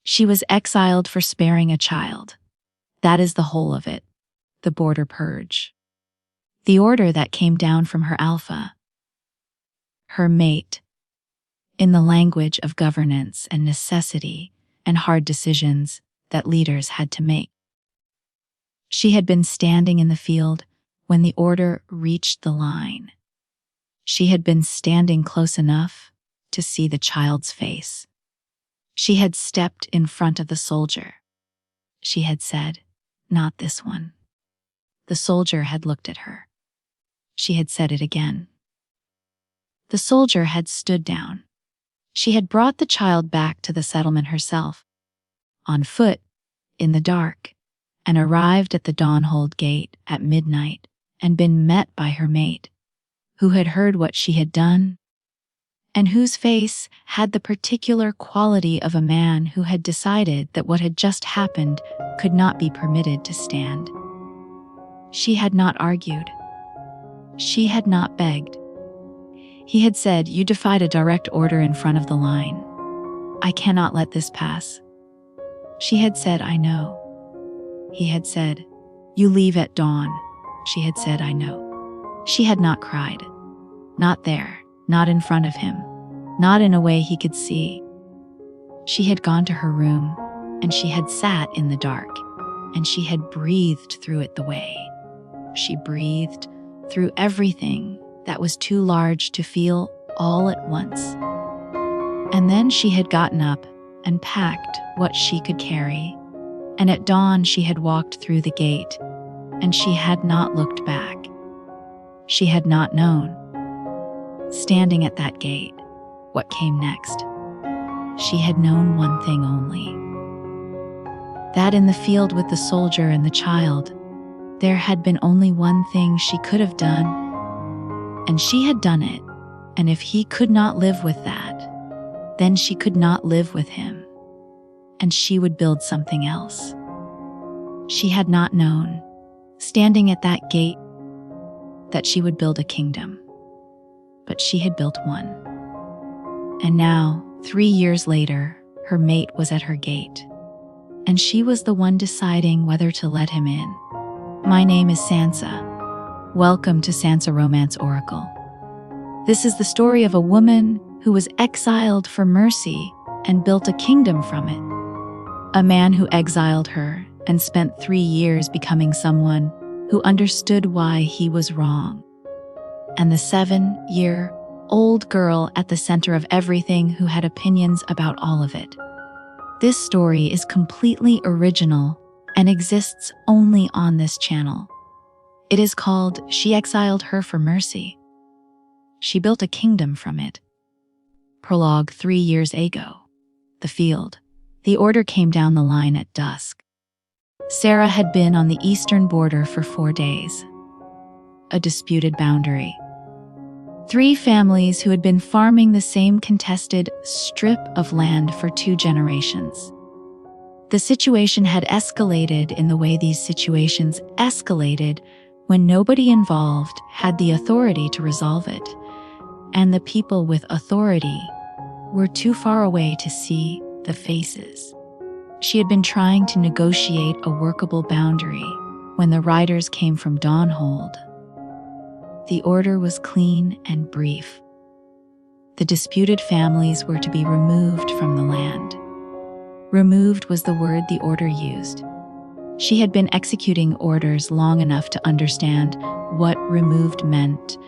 She was exiled for sparing a child. That is the whole of it. The border purge. The order that came down from her alpha. Her mate. In the language of governance and necessity and hard decisions that leaders had to make. She had been standing in the field when the order reached the line. She had been standing close enough to see the child's face. She had stepped in front of the soldier. She had said, "Not this one." The soldier had looked at her. She had said it again. The soldier had stood down. She had brought the child back to the settlement herself, on foot, in the dark, and arrived at the Dawnhold gate at midnight and been met by her mate, who had heard what she had done, and whose face had the particular quality of a man who had decided that what had just happened could not be permitted to stand. She had not argued. She had not begged. He had said, "You defied a direct order in front of the line. I cannot let this pass." She had said, "I know." He had said, "You leave at dawn." She had said, "I know." She had not cried. Not there, not in front of him, not in a way he could see. She had gone to her room, and she had sat in the dark, and she had breathed through it the way. She breathed through everything that was too large to feel all at once. And then she had gotten up and packed what she could carry, and at dawn she had walked through the gate, and she had not looked back. She had not known, standing at that gate, what came next. She had known one thing only. That in the field with the soldier and the child, there had been only one thing she could have done, and she had done it, and if he could not live with that, then she could not live with him, and she would build something else. She had not known, standing at that gate, that she would build a kingdom, but she had built one. And now, 3 years later, her mate was at her gate, and she was the one deciding whether to let him in. My name is Sansa. Welcome to Sansa Romance Oracle. This is the story of a woman who was exiled for mercy and built a kingdom from it. A man who exiled her and spent 3 years becoming someone who understood why he was wrong. And the 7-year-old girl at the center of everything who had opinions about all of it. This story is completely original and exists only on this channel. It is called She Exiled Her for Mercy. She built a kingdom from it. Prologue 3 years ago. The field. The order came down the line at dusk. Sera had been on the eastern border for 4 days. A disputed boundary. 3 families who had been farming the same contested strip of land for 2 generations. The situation had escalated in the way these situations escalated when nobody involved had the authority to resolve it, and the people with authority were too far away to see the faces. She had been trying to negotiate a workable boundary when the riders came from Dawnhold. The order was clean and brief. The disputed families were to be removed from the land. Removed was the word the order used. She had been executing orders long enough to understand what removed meant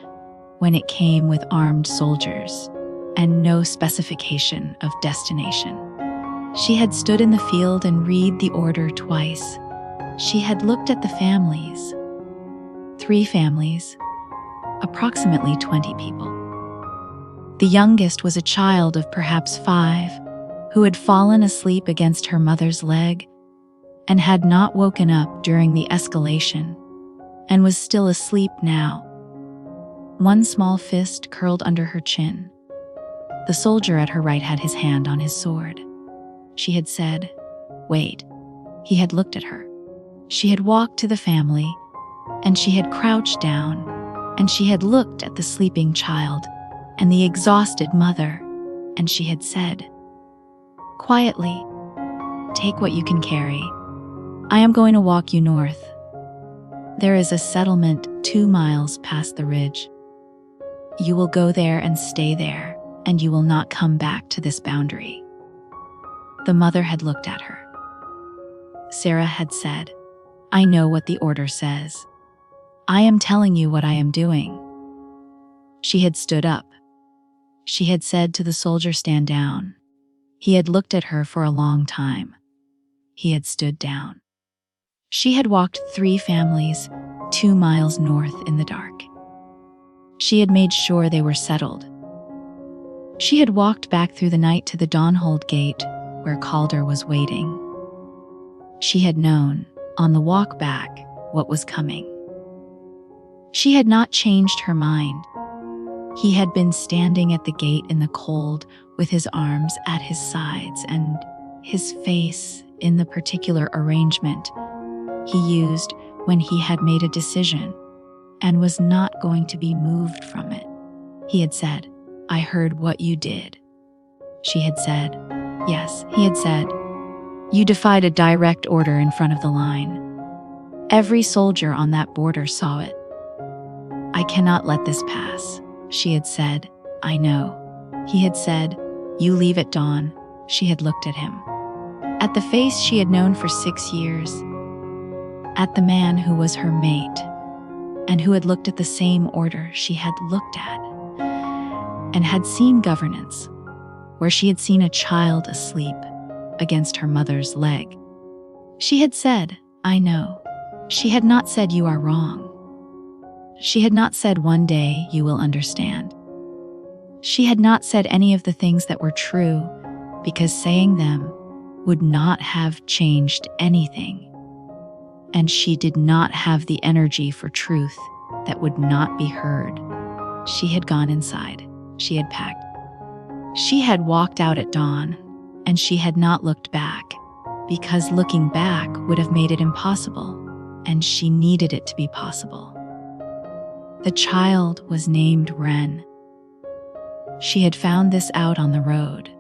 when it came with armed soldiers and no specification of destination. She had stood in the field and read the order twice. She had looked at the families. 3 families, approximately 20 people. The youngest was a child of perhaps 5, who had fallen asleep against her mother's leg and had not woken up during the escalation and was still asleep now. One small fist curled under her chin. The soldier at her right had his hand on his sword. She had said, "Wait." He had looked at her. She had walked to the family, and she had crouched down, and she had looked at the sleeping child and the exhausted mother, and she had said, quietly, Take what you can carry. I am going to walk you north. There is a settlement 2 miles past the ridge. You will go there and stay there, and you will not come back to this boundary." The mother had looked at her. Sera had said, "I know what the order says. I am telling you what I am doing." She had stood up. She had said to the soldier, "Stand down." He had looked at her for a long time. He had stood down. She had walked 3 families 2 miles north in the dark. She had made sure they were settled. She had walked back through the night to the Dawnhold gate where Calder was waiting. She had known, on the walk back, what was coming. She had not changed her mind. He had been standing at the gate in the cold with his arms at his sides and his face in the particular arrangement he used when he had made a decision and was not going to be moved from it. He had said, "I heard what you did." She had said, "Yes." He had said, "You defied a direct order in front of the line. Every soldier on that border saw it. I cannot let this pass." She had said, "I know." He had said, "You leave at dawn." She had looked at him. At the face she had known for 6 years. At the man who was her mate, and who had looked at the same order she had looked at, and had seen governance, where she had seen a child asleep against her mother's leg. She had said, "I know." She had not said, "You are wrong." She had not said, "One day you will understand." She had not said any of the things that were true, because saying them would not have changed anything. And she did not have the energy for truth that would not be heard. She had gone inside. She had packed. She had walked out at dawn, and she had not looked back, because looking back would have made it impossible, and she needed it to be possible. The child was named Wren. She had found this out on the road.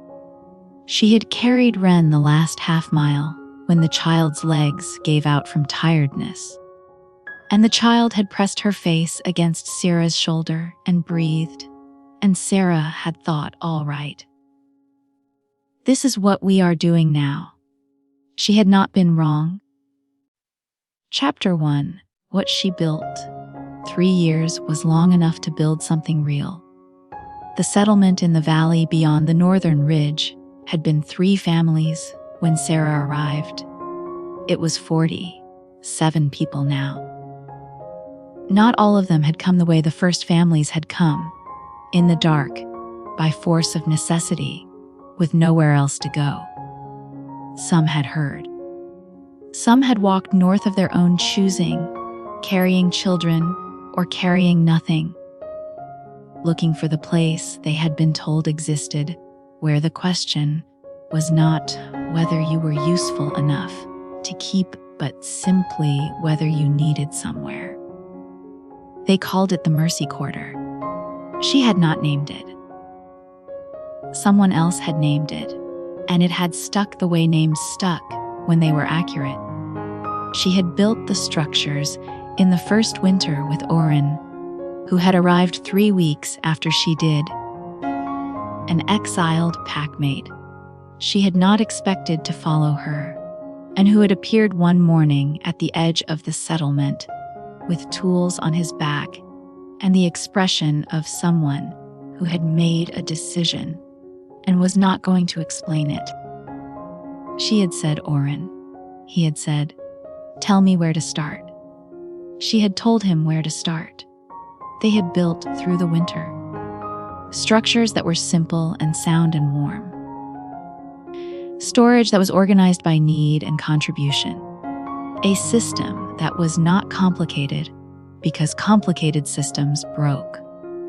She had carried Wren the last half-mile when the child's legs gave out from tiredness, and the child had pressed her face against Sera's shoulder and breathed, and Sera had thought, "All right. This is what we are doing now." She had not been wrong. Chapter 1. What she built. 3 years was long enough to build something real. The settlement in the valley beyond the northern ridge had been 3 families when Sera arrived. It was 47 people now. Not all of them had come the way the first families had come, in the dark, by force of necessity, with nowhere else to go. Some had heard. Some had walked north of their own choosing, carrying children or carrying nothing, looking for the place they had been told existed, where the question was not whether you were useful enough to keep, but simply whether you needed somewhere. They called it the Mercy Quarter. She had not named it. Someone else had named it, and it had stuck the way names stuck when they were accurate. She had built the structures in the first winter with Wren, who had arrived 3 weeks after she did. An exiled packmate she had not expected to follow her, and who had appeared one morning at the edge of the settlement with tools on his back and the expression of someone who had made a decision and was not going to explain it. She had said, "Wren." He had said, "Tell me where to start." She had told him where to start. They had built through the winter structures that were simple and sound and warm. Storage that was organized by need and contribution. A system that was not complicated because complicated systems broke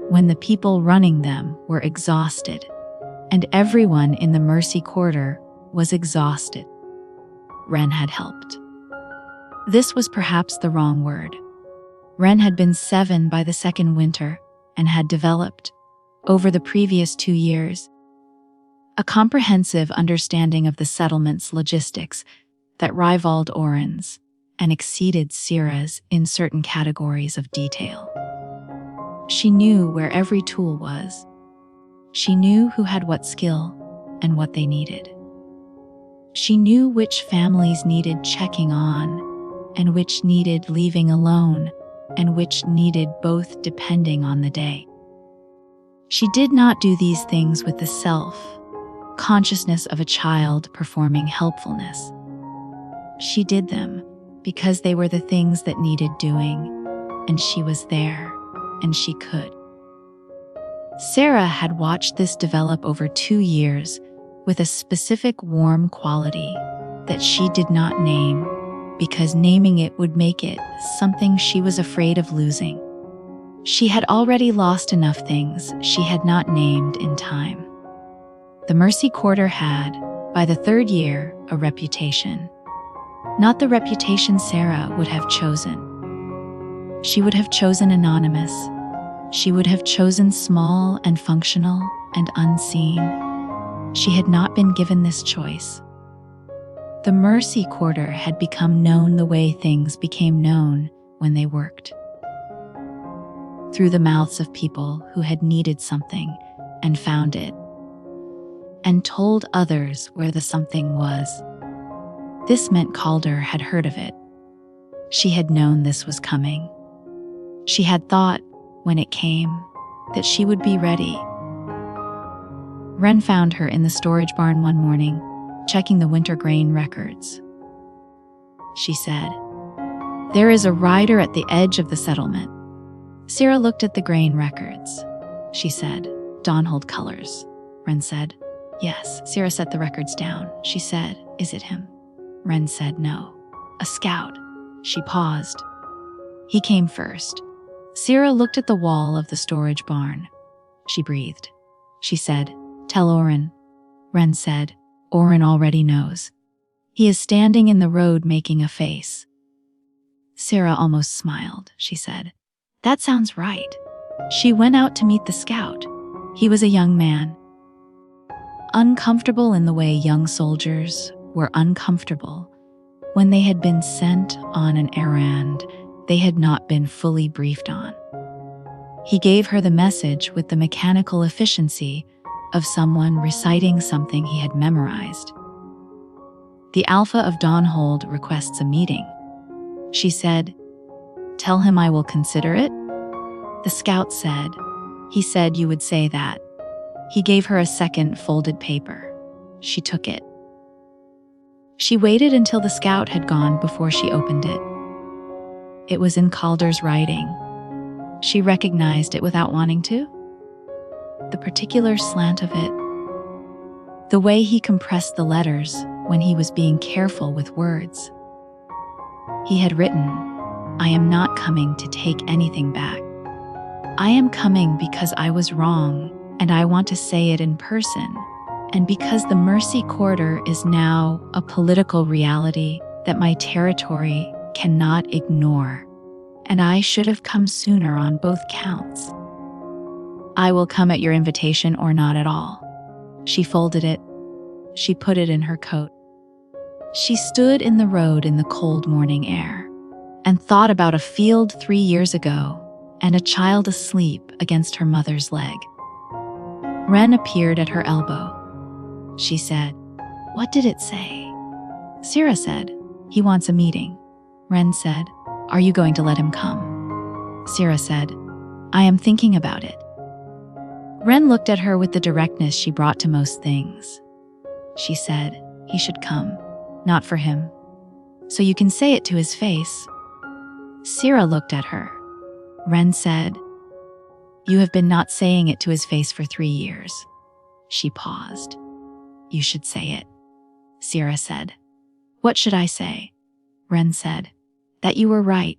when the people running them were exhausted, and everyone in the Mercy Quarter was exhausted. Wren had helped. This was perhaps the wrong word. Wren had been 7 by the second winter and had developed, over the previous 2 years, a comprehensive understanding of the settlement's logistics that rivaled Oren's and exceeded Sera's in certain categories of detail. She knew where every tool was. She knew who had what skill and what they needed. She knew which families needed checking on and which needed leaving alone and which needed both depending on the day. She did not do these things with the self-consciousness of a child performing helpfulness. She did them because they were the things that needed doing, and she was there, and she could. Sera had watched this develop over 2 years with a specific warm quality that she did not name because naming it would make it something she was afraid of losing. She had already lost enough things she had not named in time. The Mercy Quarter had, by the 3rd year, a reputation. Not the reputation Sera would have chosen. She would have chosen anonymous. She would have chosen small and functional and unseen. She had not been given this choice. The Mercy Quarter had become known the way things became known when they worked. Through the mouths of people who had needed something and found it, and told others where the something was. This meant Calder had heard of it. She had known this was coming. She had thought, when it came, that she would be ready. Wren found her in the storage barn one morning, checking the winter grain records. She said, "There is a rider at the edge of the settlement." Sera looked at the grain records. She said, "Donhold colors." Wren said, "Yes." Sera set the records down. She said, "Is it him?" Wren said, "No." "A scout." She paused. "He came first." Sera looked at the wall of the storage barn. She breathed. She said, "Tell Oren." Wren said, "Oren already knows. He is standing in the road making a face." Sera almost smiled. She said, "That sounds right." She went out to meet the scout. He was a young man. Uncomfortable in the way young soldiers were uncomfortable when they had been sent on an errand they had not been fully briefed on. He gave her the message with the mechanical efficiency of someone reciting something he had memorized. "The Alpha of Donhold requests a meeting." She said, "Tell him I will consider it." The scout said, "He said you would say that." He gave her a second folded paper. She took it. She waited until the scout had gone before she opened it. It was in Calder's writing. She recognized it without wanting to. The particular slant of it. The way he compressed the letters when he was being careful with words. He had written, "I am not coming to take anything back. I am coming because I was wrong, and I want to say it in person, and because the Mercy Quarter is now a political reality that my territory cannot ignore, and I should have come sooner on both counts. I will come at your invitation or not at all." She folded it. She put it in her coat. She stood in the road in the cold morning air and thought about a field 3 years ago and a child asleep against her mother's leg. Wren appeared at her elbow. She said, "What did it say?" Sera said, "He wants a meeting." Wren said, "Are you going to let him come?" Sera said, "I am thinking about it." Wren looked at her with the directness she brought to most things. She said, "He should come, not for him. So you can say it to his face." Sera looked at her. Wren said, "You have been not saying it to his face for 3 years." She paused. "You should say it." Sera said, "What should I say?" Wren said, "That you were right."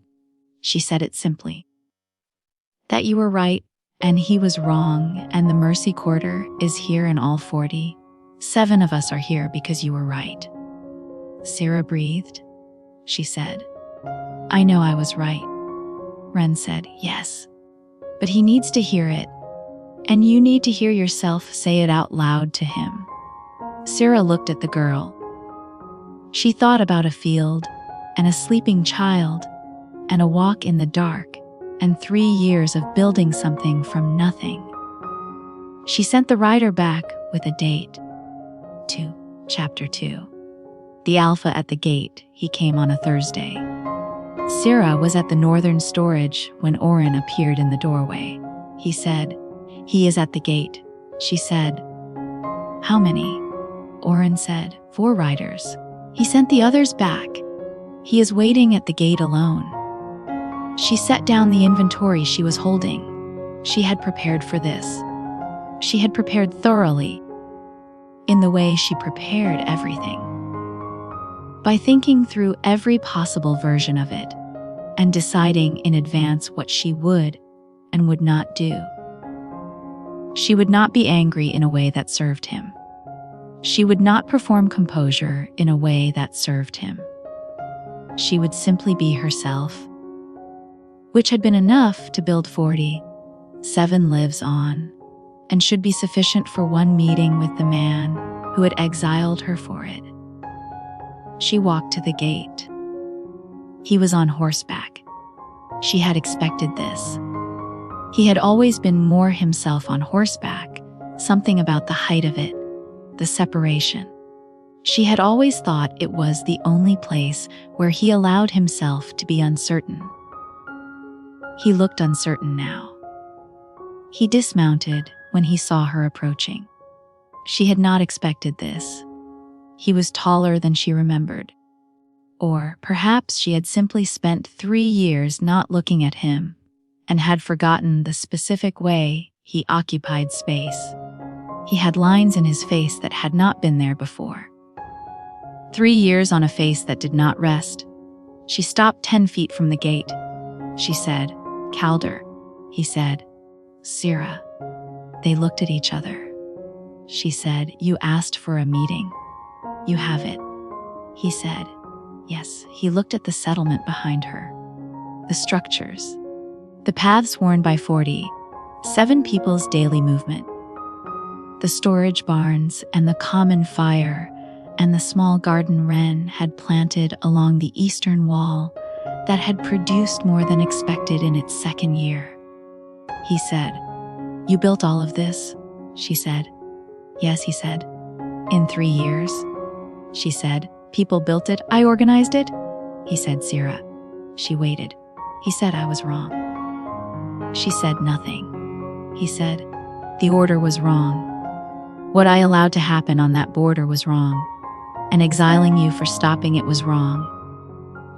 She said it simply. "That you were right, and he was wrong, and the Mercy Quarter is here in all 40. 7 of us are here because you were right." Sera breathed. She said, "I know I was right." Wren said, "Yes, but he needs to hear it, and you need to hear yourself say it out loud to him." Sera looked at the girl. She thought about a field, and a sleeping child, and a walk in the dark, and 3 years of building something from nothing. She sent the writer back with a date. To Chapter 2. The Alpha at the gate. He came on a Thursday. Sera was at the northern storage when Wren appeared in the doorway. He said, "He is at the gate," she said. "How many?" Wren said, "4 riders. He sent the others back. He is waiting at the gate alone." She set down the inventory she was holding. She had prepared for this. She had prepared thoroughly, in the way she prepared everything. By thinking through every possible version of it, and deciding in advance what she would and would not do. She would not be angry in a way that served him. She would not perform composure in a way that served him. She would simply be herself, which had been enough to build 47 lives on, and should be sufficient for one meeting with the man who had exiled her for it. She walked to the gate. He was on horseback. She had expected this. He had always been more himself on horseback, something about the height of it, the separation. She had always thought it was the only place where he allowed himself to be uncertain. He looked uncertain now. He dismounted when he saw her approaching. She had not expected this. He was taller than she remembered. Or perhaps she had simply spent 3 years not looking at him and had forgotten the specific way he occupied space. He had lines in his face that had not been there before. 3 years on a face that did not rest. She stopped 10 feet from the gate. She said, "Calder," he said. "Sera." They looked at each other. She said, "You asked for a meeting. You have it." He said, "Yes." He looked at the settlement behind her. The structures. The paths worn by 47 people's daily movement. The storage barns and the common fire and the small garden Wren had planted along the eastern wall that had produced more than expected in its 2nd year. He said, "You built all of this?" She said. "Yes," he said. "In 3 years?" She said. "People built it, I organized it?" He said, "Sera." She waited. He said, "I was wrong." She said nothing. He said, "The order was wrong. What I allowed to happen on that border was wrong, and exiling you for stopping it was wrong."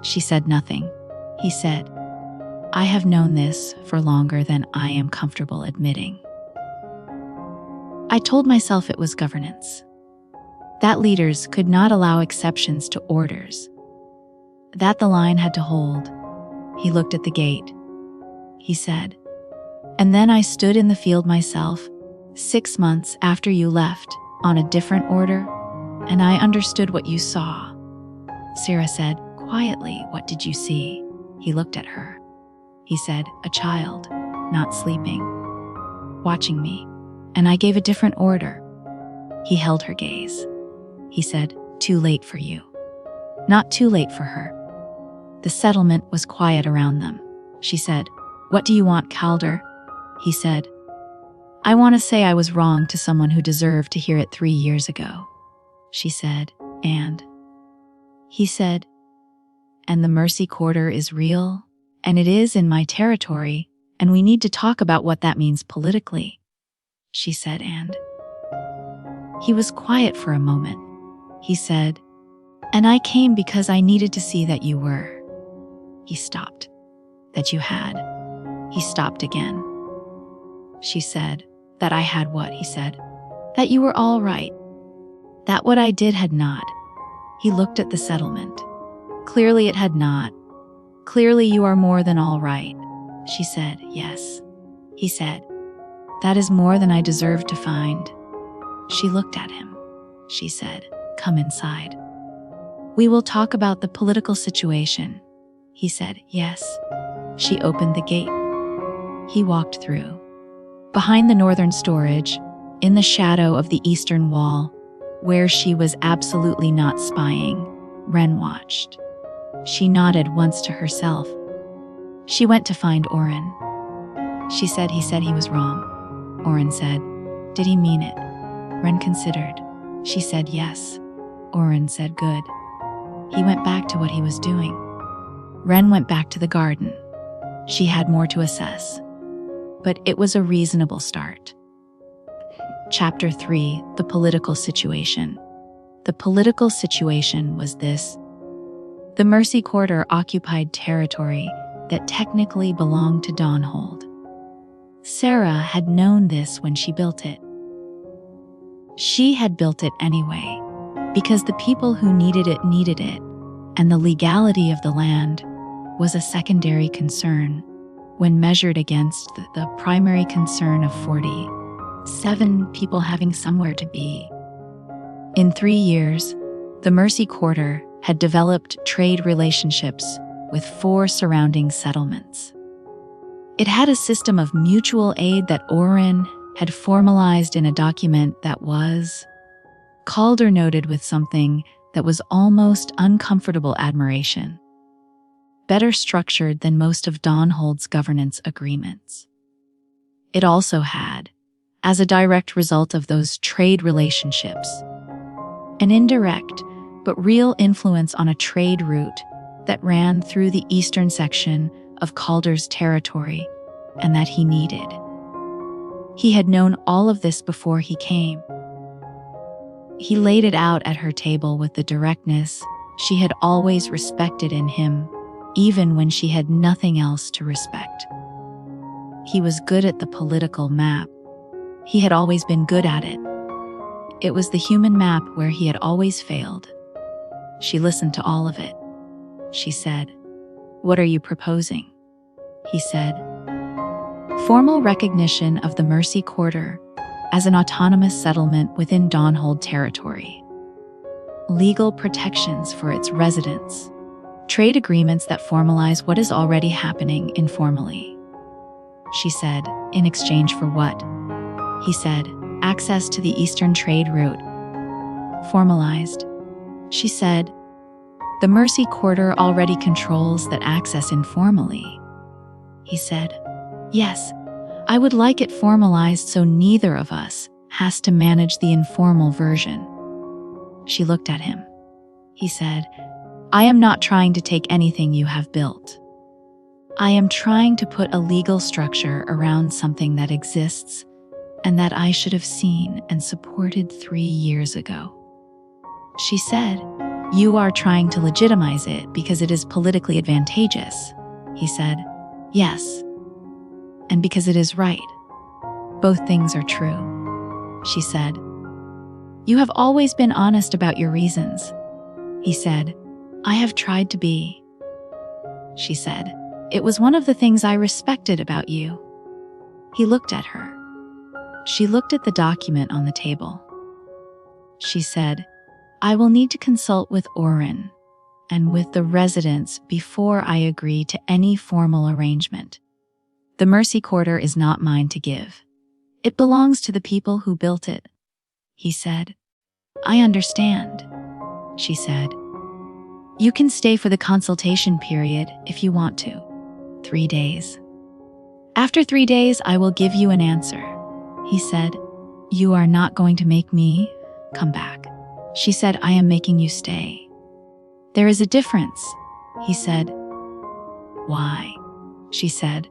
She said nothing. He said, "I have known this for longer than I am comfortable admitting. I told myself it was governance, that leaders could not allow exceptions to orders, that the line had to hold." He looked at the gate. He said, "And then I stood in the field myself, 6 months after you left, on a different order, and I understood what you saw." Sera said, quietly, "What did you see?" He looked at her. He said, "A child, not sleeping, watching me, and I gave a different order." He held her gaze. He said, "Too late for you." Not too late for her. The settlement was quiet around them. She said, "What do you want, Calder?" He said, "I want to say I was wrong to someone who deserved to hear it 3 years ago." She said, "And?" He said, "And the Mercy Quarter is real, and it is in my territory, and we need to talk about what that means politically." She said, "And?" He was quiet for a moment. He said, "And I came because I needed to see that you were." He stopped. "That you had." He stopped again. She said, "That I had what?" He said, "That you were all right. That what I did had not." He looked at the settlement. "Clearly it had not. Clearly you are more than all right." She said, "Yes." He said, "That is more than I deserve to find." She looked at him. She said, "Come inside. We will talk about the political situation." He said, "Yes." She opened the gate. He walked through. Behind the northern storage, in the shadow of the eastern wall, where she was absolutely not spying, Wren watched. She nodded once to herself. She went to find Oren. She said he was wrong. Oren said, did he mean it? Wren considered. She said yes. Oren said good. He went back to what he was doing. Wren went back to the garden. She had more to assess, but it was a reasonable start. Chapter 3, The Political Situation. The political situation was this. The Mercy Quarter occupied territory that technically belonged to Dawnhold. Sera had known this when she built it. She had built it anyway, because the people who needed it, and the legality of the land was a secondary concern when measured against the primary concern of 47 people having somewhere to be. In 3 years, the Mercy Quarter had developed trade relationships with 4 surrounding settlements. It had a system of mutual aid that Oren had formalized in a document that was, Calder noted with something that was almost uncomfortable admiration, better structured than most of Dawnhold's governance agreements. It also had, as a direct result of those trade relationships, an indirect but real influence on a trade route that ran through the eastern section of Calder's territory and that he needed. He had known all of this before he came. He laid it out at her table with the directness she had always respected in him, even when she had nothing else to respect. He was good at the political map. He had always been good at it. It was the human map where he had always failed. She listened to all of it. She said, "What are you proposing?" He said, "Formal recognition of the Mercy Quarter as an autonomous settlement within Dawnhold territory. Legal protections for its residents. Trade agreements that formalize what is already happening informally." She said, "In exchange for what?" He said, "Access to the eastern trade route." Formalized. She said, "The Mercy Quarter already controls that access informally." He said, "Yes, I would like it formalized so neither of us has to manage the informal version." She looked at him. He said, "I am not trying to take anything you have built. I am trying to put a legal structure around something that exists and that I should have seen and supported 3 years ago." She said, "You are trying to legitimize it because it is politically advantageous." He said, "Yes, and because it is right. Both things are true." She said, "You have always been honest about your reasons." He said, "I have tried to be." She said, "It was one of the things I respected about you." He looked at her. She looked at the document on the table. She said, "I will need to consult with Oren and with the residents before I agree to any formal arrangement. The Mercy Quarter is not mine to give. It belongs to the people who built it." He said, "I understand." She said, "You can stay for the consultation period if you want to. 3 days. After 3 days, I will give you an answer." He said, "You are not going to make me come back." She said, "I am making you stay." "There is a difference," he said. "Why?" She said,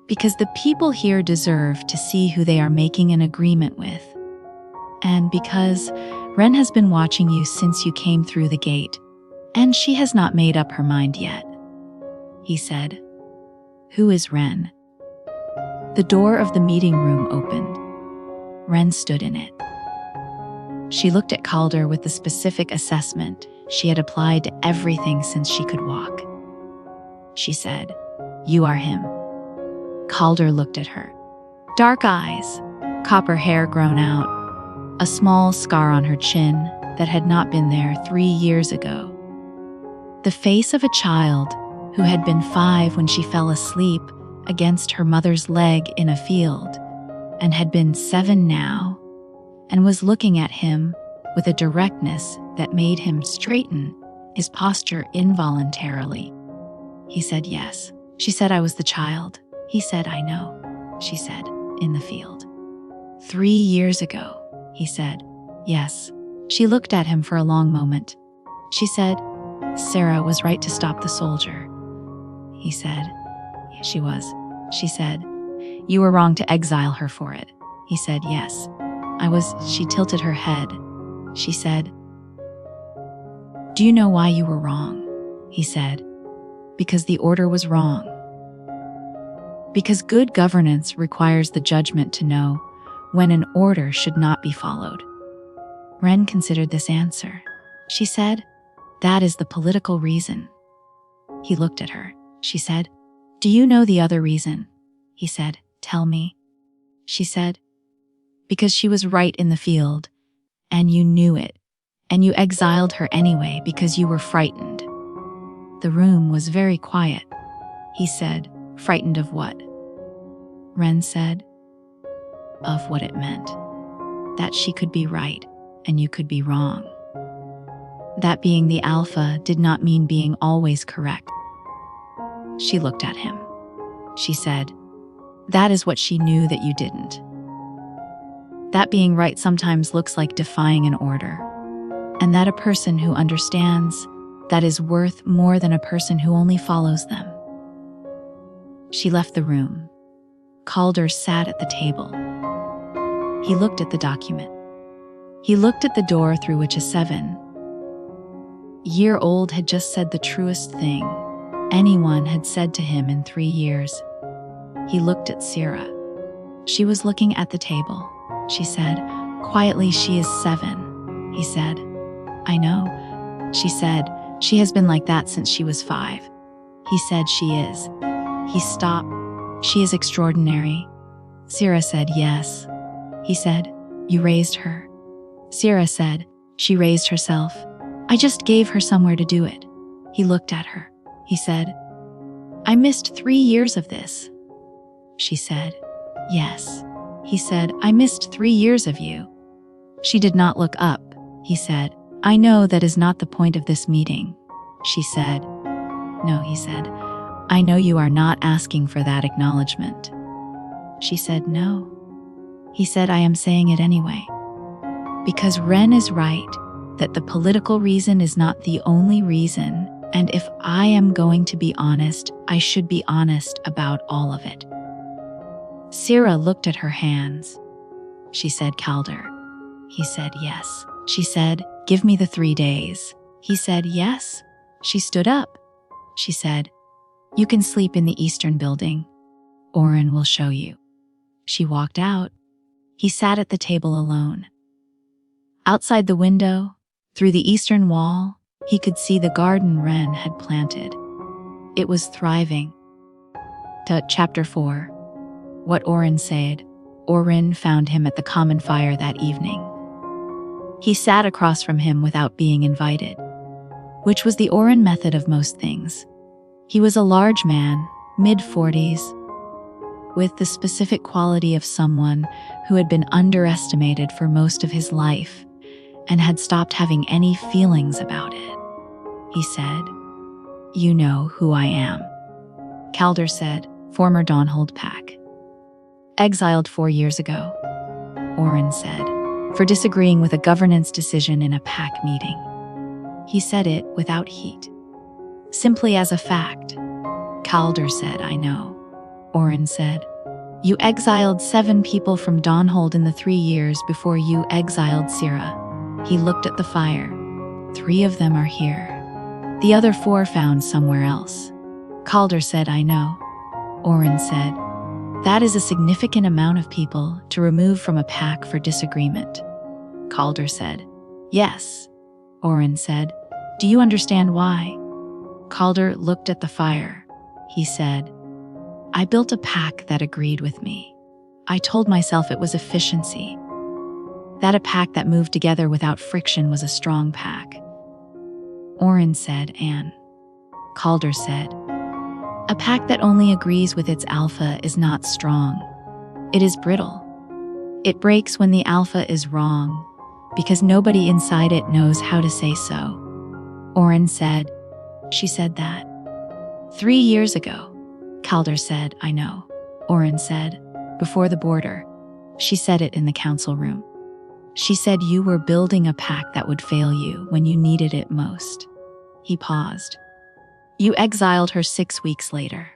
"Because the people here deserve to see who they are making an agreement with. And because Wren has been watching you since you came through the gate, and she has not made up her mind yet." He said, "Who is Wren?" The door of the meeting room opened. Wren stood in it. She looked at Calder with the specific assessment she had applied to everything since she could walk. She said, "You are him." Calder looked at her. Dark eyes, copper hair grown out, a small scar on her chin that had not been there 3 years ago. The face of a child who had been 5 when she fell asleep against her mother's leg in a field, and had been 7 now, and was looking at him with a directness that made him straighten his posture involuntarily. He said yes. She said, I was the child. He said, I know. She said, in the field. 3 years ago, he said. Yes. She looked at him for a long moment. She said, Sera was right to stop the soldier. He said, yes, she was. She said, you were wrong to exile her for it. He said, yes, I was. She tilted her head. She said, do you know why you were wrong? He said, because the order was wrong. Because good governance requires the judgment to know when an order should not be followed. Wren considered this answer. She said, that is the political reason. He looked at her. She said, do you know the other reason? He said, tell me. She said, because she was right in the field, and you knew it, and you exiled her anyway because you were frightened. The room was very quiet. He said, frightened of what? Wren said, of what it meant. That she could be right and you could be wrong. That being the alpha did not mean being always correct. She looked at him. She said, that is what she knew that you didn't. That being right sometimes looks like defying an order, and that a person who understands that is worth more than a person who only follows them. She left the room. Calder sat at the table. He looked at the document. He looked at the door through which a 7-year-old had just said the truest thing anyone had said to him in 3 years. He looked at Sera. She was looking at the table. She said, quietly, she is 7. He said, I know. She said, she has been like that since she was 5. He said, she is. He stopped. She is extraordinary. Sera said, yes. He said, you raised her. Sera said, she raised herself. I just gave her somewhere to do it. He looked at her. He said, I missed 3 years of this. She said, yes. He said, I missed 3 years of you. She did not look up. He said, I know that is not the point of this meeting. She said, no, he said, I know you are not asking for that acknowledgement. She said, no. He said, I am saying it anyway. Because Wren is right, that the political reason is not the only reason, and if I am going to be honest, I should be honest about all of it. Sera looked at her hands. She said, Calder. He said, yes. She said, give me the 3 days. He said, yes. She stood up. She said, you can sleep in the eastern building. Wren will show you. She walked out. He sat at the table alone. Outside the window, through the eastern wall, he could see the garden Wren had planted. It was thriving. Chapter 4. What Wren said. Wren found him at the common fire that evening. He sat across from him without being invited, which was the Wren method of most things. He was a large man, mid-40s, with the specific quality of someone who had been underestimated for most of his life and had stopped having any feelings about it. He said, you know who I am. Calder said, former Dawnhold pack. Exiled 4 years ago. Wren said, for disagreeing with a governance decision in a pack meeting. He said it without heat, simply as a fact. Calder said, I know. Wren said, you exiled 7 people from Dawnhold in the 3 years before you exiled Sera. He looked at the fire. 3 of them are here. The other 4 found somewhere else. Calder said, I know. Wren said, that is a significant amount of people to remove from a pack for disagreement. Calder said, yes. Wren said, do you understand why? Calder looked at the fire. He said, I built a pack that agreed with me. I told myself it was efficiency. That a pack that moved together without friction was a strong pack. Wren said, and Calder said, a pack that only agrees with its alpha is not strong. It is brittle. It breaks when the alpha is wrong. because nobody inside it knows how to say so. Wren said, "She said that 3 years ago." Calder said, "I know." Wren said, "Before the border." She said it in the council room. She said you were building a pack that would fail you when you needed it most. He paused. You exiled her 6 weeks later.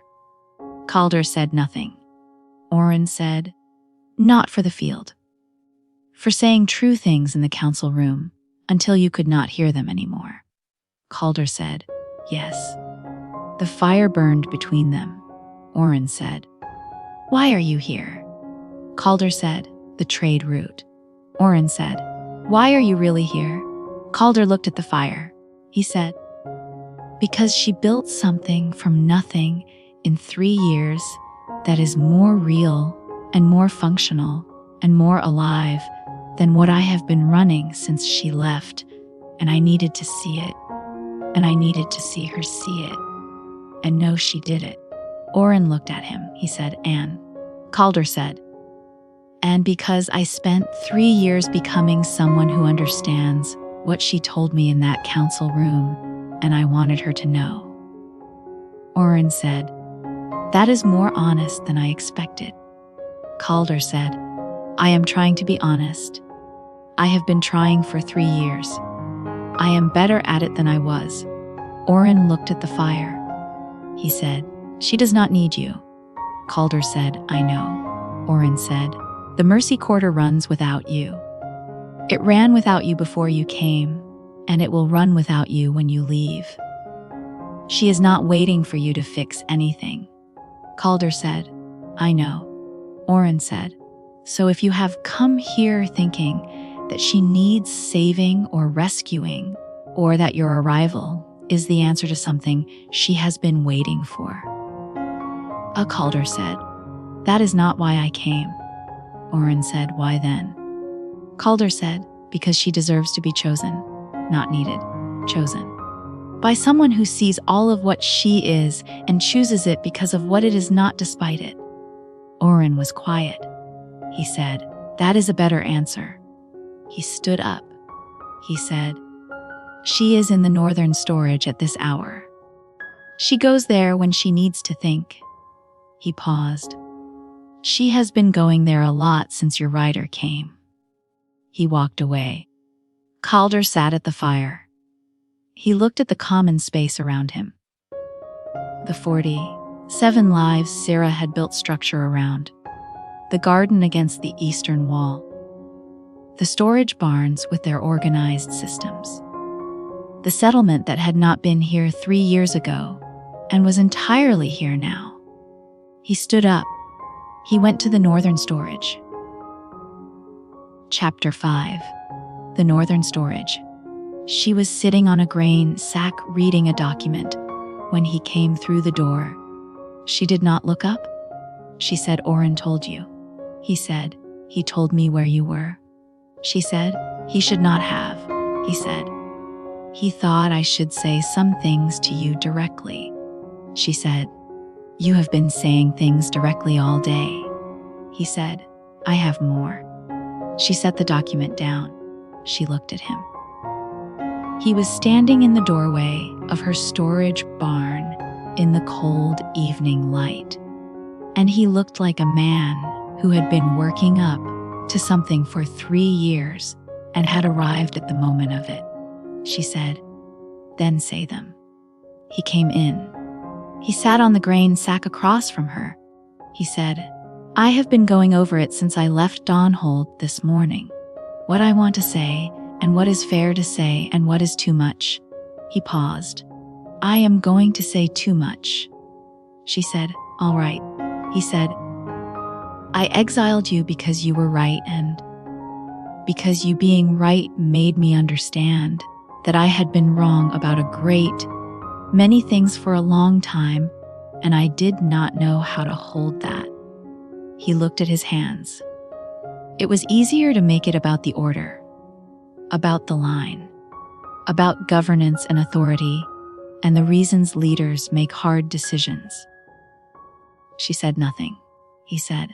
Calder said nothing. Wren said, "Not for the field. For saying true things in the council room until you could not hear them anymore." Calder said, "Yes." The fire burned between them. Wren said, "Why are you here?" Calder said, "The trade route." Wren said, "Why are you really here?" Calder looked at the fire. He said, "Because she built something from nothing in 3 years that is more real and more functional and more alive than what I have been running since she left, and I needed to see it, and I needed to see her see it, and know she did it." Wren looked at him. He said, "And?" Calder said, "And because I spent 3 years becoming someone who understands what she told me in that council room, and I wanted her to know." Wren said, "That is more honest than I expected." Calder said, "I am trying to be honest. I have been trying for 3 years. I am better at it than I was." Wren looked at the fire. He said, "She does not need you." Calder said, "I know." Wren said, "The Mercy Quarter runs without you. It ran without you before you came, and it will run without you when you leave. She is not waiting for you to fix anything." Calder said, "I know." Wren said, "So if you have come here thinking that she needs saving or rescuing, or that your arrival is the answer to something she has been waiting for." Calder said, "That is not why I came." Wren said, "Why then?" Calder said, "Because she deserves to be chosen, not needed, chosen. By someone who sees all of what she is and chooses it because of what it is not despite it." Wren was quiet. He said, "That is a better answer." He stood up. He said, "She is in the northern storage at this hour. She goes there when she needs to think." He paused. "She has been going there a lot since your rider came." He walked away. Calder sat at the fire. He looked at the common space around him. The 47 lives Sera had built structure around. The garden against the eastern wall. The storage barns with their organized systems. The settlement that had not been here 3 years ago and was entirely here now. He stood up. He went to the northern storage. Chapter 5. The northern storage. She was sitting on a grain sack reading a document when he came through the door. She did not look up. She said, "Wren told you." He said, "He told me where you were." She said, "He should not have." He said, "He thought I should say some things to you directly." She said, "You have been saying things directly all day." He said, "I have more." She set the document down. She looked at him. He was standing in the doorway of her storage barn in the cold evening light, and he looked like a man who had been working up to something for 3 years and had arrived at the moment of it. She said, "Then say them." He came in. He sat on the grain sack across from her. He said, "I have been going over it since I left Dawnhold this morning. What I want to say, and what is fair to say, and what is too much." He paused. "I am going to say too much." She said, "All right." He said, "I exiled you because you were right, and because you being right made me understand that I had been wrong about a great many things for a long time, and I did not know how to hold that." He looked at his hands. It was easier to make it about the order, about the line, about governance and authority, and the reasons leaders make hard decisions. She said nothing. He said,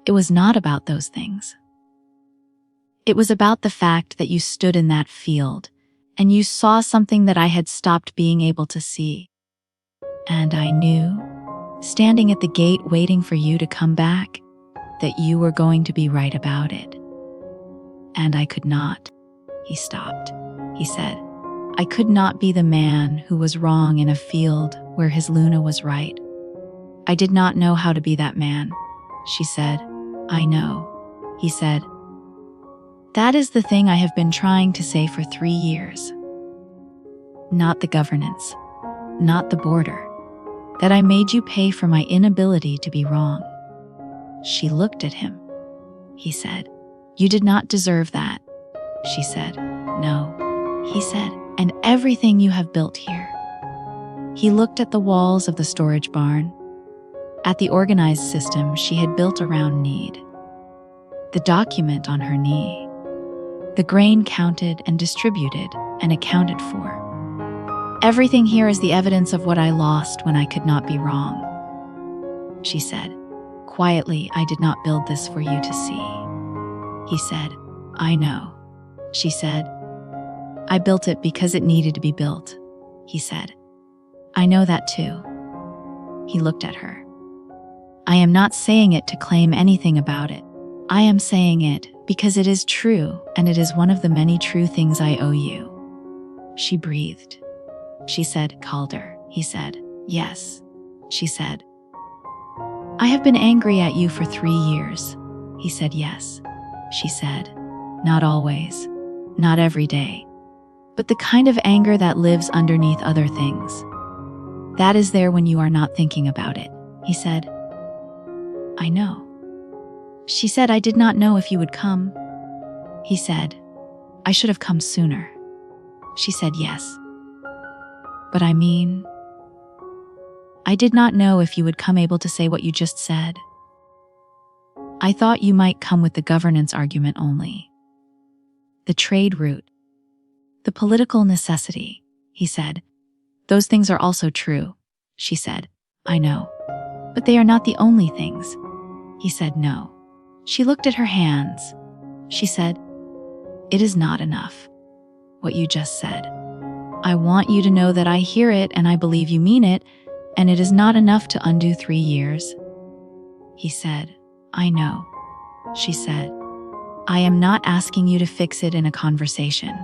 "It was not about those things. It was about the fact that you stood in that field, and you saw something that I had stopped being able to see. And I knew, standing at the gate waiting for you to come back, that you were going to be right about it. And I could not. He stopped. He said, I could not be the man who was wrong in a field where his Luna was right. I did not know how to be that man. She said, I know. He said, that is the thing I have been trying to say for 3 years. Not the governance, not the border, that I made you pay for my inability to be wrong. She looked at him. He said, you did not deserve that. She said, no. He said, and everything you have built here. He looked at the walls of the storage barn, at the organized system she had built around need, the document on her knee, the grain counted and distributed and accounted for. Everything here is the evidence of what I lost when I could not be wrong. She said, quietly, I did not build this for you to see. He said, I know. She said, I built it because it needed to be built. He said, I know that too. He looked at her. I am not saying it to claim anything about it. I am saying it because it is true, and it is one of the many true things I owe you. She breathed. She said, Calder. He said, yes. She said, I have been angry at you for 3 years. He said, yes. She said, not always, not every day, but the kind of anger that lives underneath other things. That is there when you are not thinking about it. He said, I know. She said, I did not know if you would come. He said, I should have come sooner. She said, yes. But I mean, I did not know if you would come able to say what you just said. I thought you might come with the governance argument only. The trade route. The political necessity, he said. Those things are also true. She said, I know. But they are not the only things. He said, no. She looked at her hands. She said, it is not enough. What you just said. I want you to know that I hear it and I believe you mean it, and it is not enough to undo 3 years. He said, I know. She said, I am not asking you to fix it in a conversation.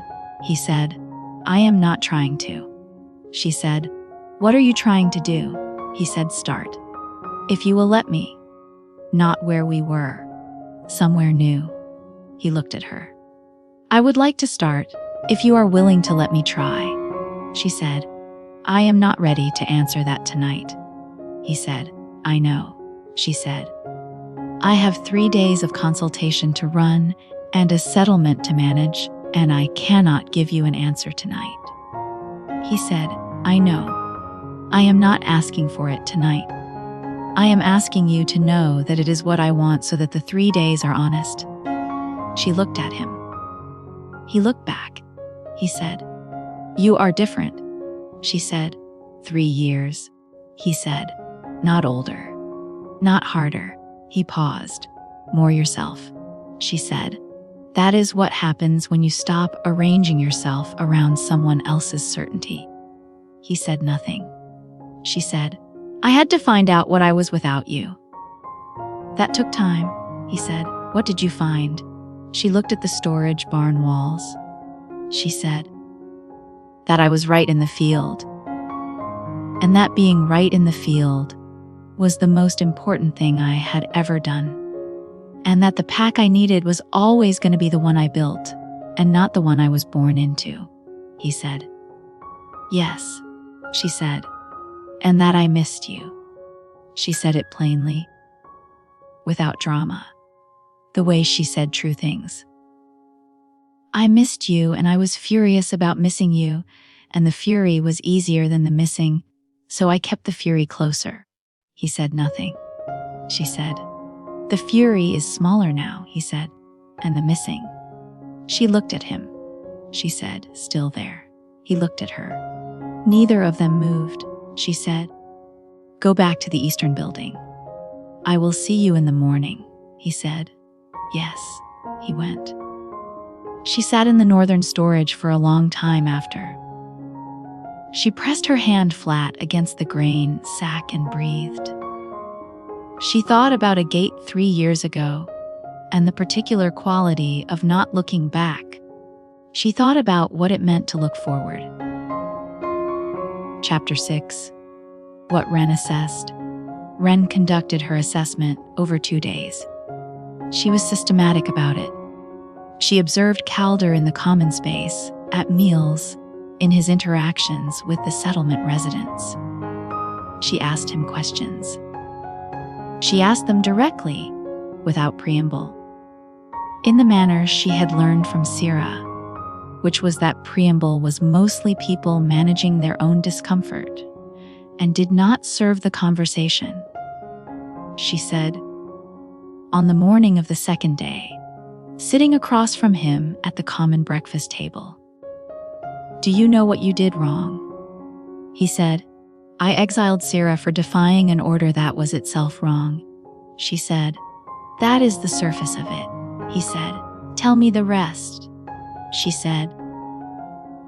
He said, I am not trying to. She said, what are you trying to do? He said, start. If you will let me. Not where we were. Somewhere new. He looked at her. I would like to start, if you are willing to let me try. She said, I am not ready to answer that tonight. He said, I know. She said, I have 3 days of consultation to run and a settlement to manage, and I cannot give you an answer tonight. He said, I know. I am not asking for it tonight. I am asking you to know that it is what I want so that the 3 days are honest. She looked at him. He looked back. He said, you are different. She said, 3 years. He said, not older. Not harder. He paused. More yourself. She said, that is what happens when you stop arranging yourself around someone else's certainty. He said nothing. She said, I had to find out what I was without you. That took time, he said. What did you find? She looked at the storage barn walls. She said, that I was right in the field. And that being right in the field was the most important thing I had ever done. And that the pack I needed was always going to be the one I built, and not the one I was born into, he said. Yes, she said, and that I missed you. She said it plainly, without drama, the way she said true things. I missed you, and I was furious about missing you, and the fury was easier than the missing, so I kept the fury closer. He said nothing. She said, the fury is smaller now, he said, and the missing. She looked at him. She said, still there. He looked at her. Neither of them moved. She said, go back to the Eastern building. I will see you in the morning, he said. Yes, he went. She sat in the northern storage for a long time after. She pressed her hand flat against the grain sack and breathed. She thought about a gate 3 years ago and the particular quality of not looking back. She thought about what it meant to look forward. Chapter 6. What Wren assessed. Wren conducted her assessment over 2 days. She was systematic about it. She observed Calder in the common space, at meals, in his interactions with the settlement residents. She asked him questions. She asked them directly, without preamble, in the manner she had learned from Sera, which was that preamble was mostly people managing their own discomfort and did not serve the conversation. She said, on the morning of the second day, sitting across from him at the common breakfast table, "Do you know what you did wrong?" He said, "I exiled Sera for defying an order that was itself wrong." She said, "That is the surface of it." He said, "Tell me the rest." She said,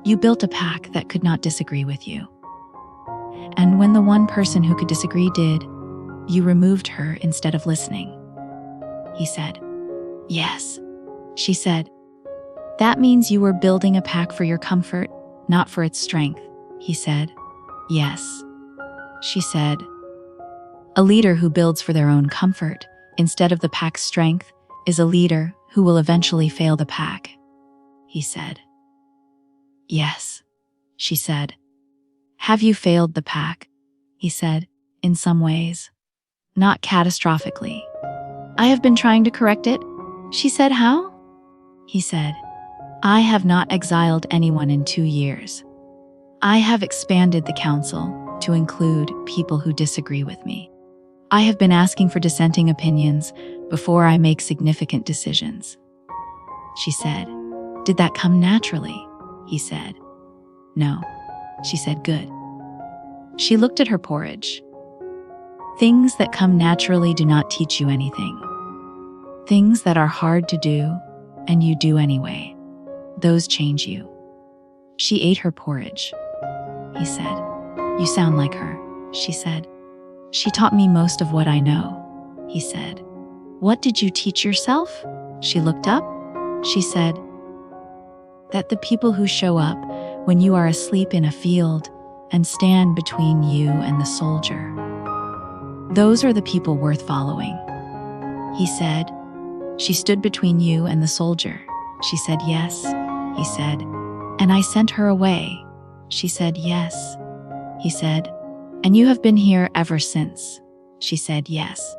"You built a pack that could not disagree with you. And when the one person who could disagree did, you removed her instead of listening." He said, "Yes." She said, "That means you were building a pack for your comfort, not for its strength." He said, "Yes." She said, "A leader who builds for their own comfort instead of the pack's strength is a leader who will eventually fail the pack." He said, "Yes." She said, "Have you failed the pack?" He said, "In some ways. Not catastrophically. I have been trying to correct it." She said, "How?" He said, "I have not exiled anyone in 2 years. I have expanded the council to include people who disagree with me. I have been asking for dissenting opinions before I make significant decisions." She said, "Did that come naturally?" He said, "No." She said, "Good." She looked at her porridge. Things that come naturally do not teach you anything. Things that are hard to do, and you do anyway, those change you. She ate her porridge. He said, "You sound like her." She said, "She taught me most of what I know." He said, "What did you teach yourself?" She looked up. She said, "That the people who show up when you are asleep in a field and stand between you and the soldier, those are the people worth following." He said, "She stood between you and the soldier." She said, "Yes." He said, "And I sent her away." She said, "Yes." He said, "And you have been here ever since." She said, "Yes."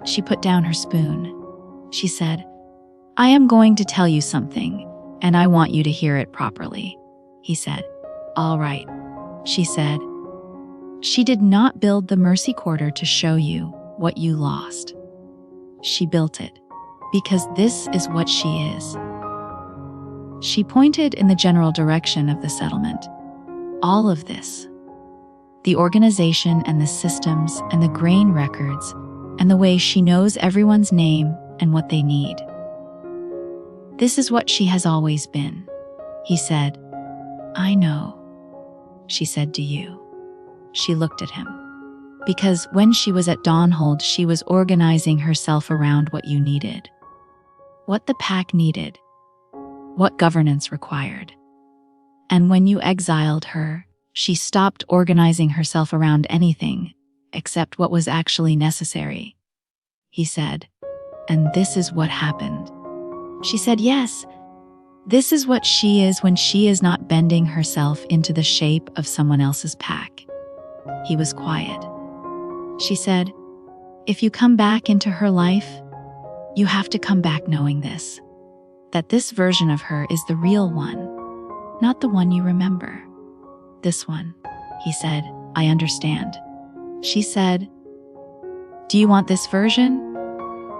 She put down her spoon. She said, "I am going to tell you something, and I want you to hear it properly." He said, "All right." She said, "She did not build the Mercy Quarter to show you what you lost. She built it because this is what she is." She pointed in the general direction of the settlement. All of this, the organization and the systems and the grain records and the way she knows everyone's name and what they need. This is what she has always been. He said, "I know." She said, "Do you?" She looked at him. Because when she was at Dawnhold, she was organizing herself around what you needed. What the pack needed. What governance required. And when you exiled her, she stopped organizing herself around anything except what was actually necessary. He said, "And this is what happened." She said, "Yes. This is what she is when she is not bending herself into the shape of someone else's pack." He was quiet. She said, "If you come back into her life, you have to come back knowing this, that this version of her is the real one, not the one you remember. This one." He said, "I understand." She said, "Do you want this version?"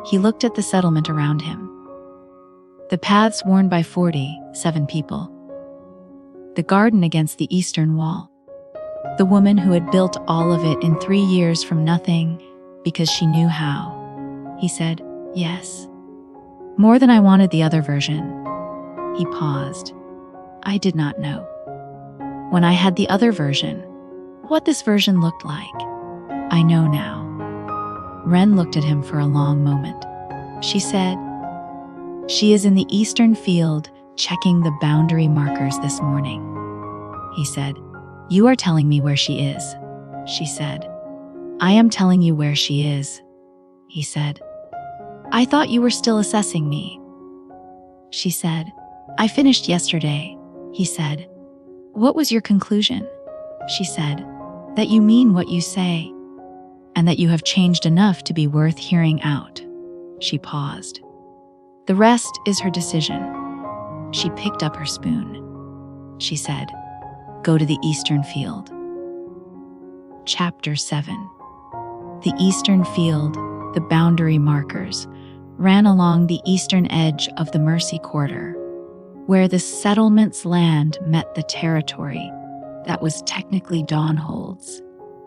He looked at the settlement around him. The paths worn by 47 people. The garden against the eastern wall. The woman who had built all of it in 3 years from nothing because she knew how. He said, "Yes. More than I wanted the other version." He paused. I did not know. When I had the other version, what this version looked like. I know now. Wren looked at him for a long moment. She said, "She is in the eastern field, checking the boundary markers this morning." He said, "You are telling me where she is," she said. "I am telling you where she is," he said. "I thought you were still assessing me," she said. "I finished yesterday," he said. "What was your conclusion?" she said. "That you mean what you say, and that you have changed enough to be worth hearing out." She paused. "The rest is her decision." She picked up her spoon. She said, "Go to the eastern field." Chapter 7. The eastern field, the boundary markers, ran along the eastern edge of the Mercy Quarter, where the settlement's land met the territory that was technically Dawnhold's,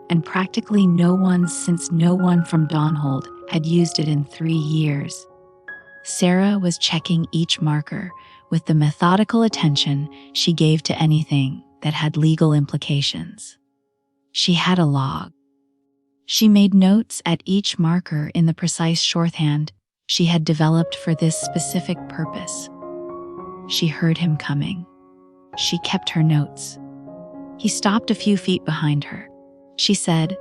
and practically no one since no one from Dawnhold had used it in 3 years. Sera was checking each marker with the methodical attention she gave to anything that had legal implications. She had a log. She made notes at each marker in the precise shorthand she had developed for this specific purpose. She heard him coming. She kept her notes. He stopped a few feet behind her. She said,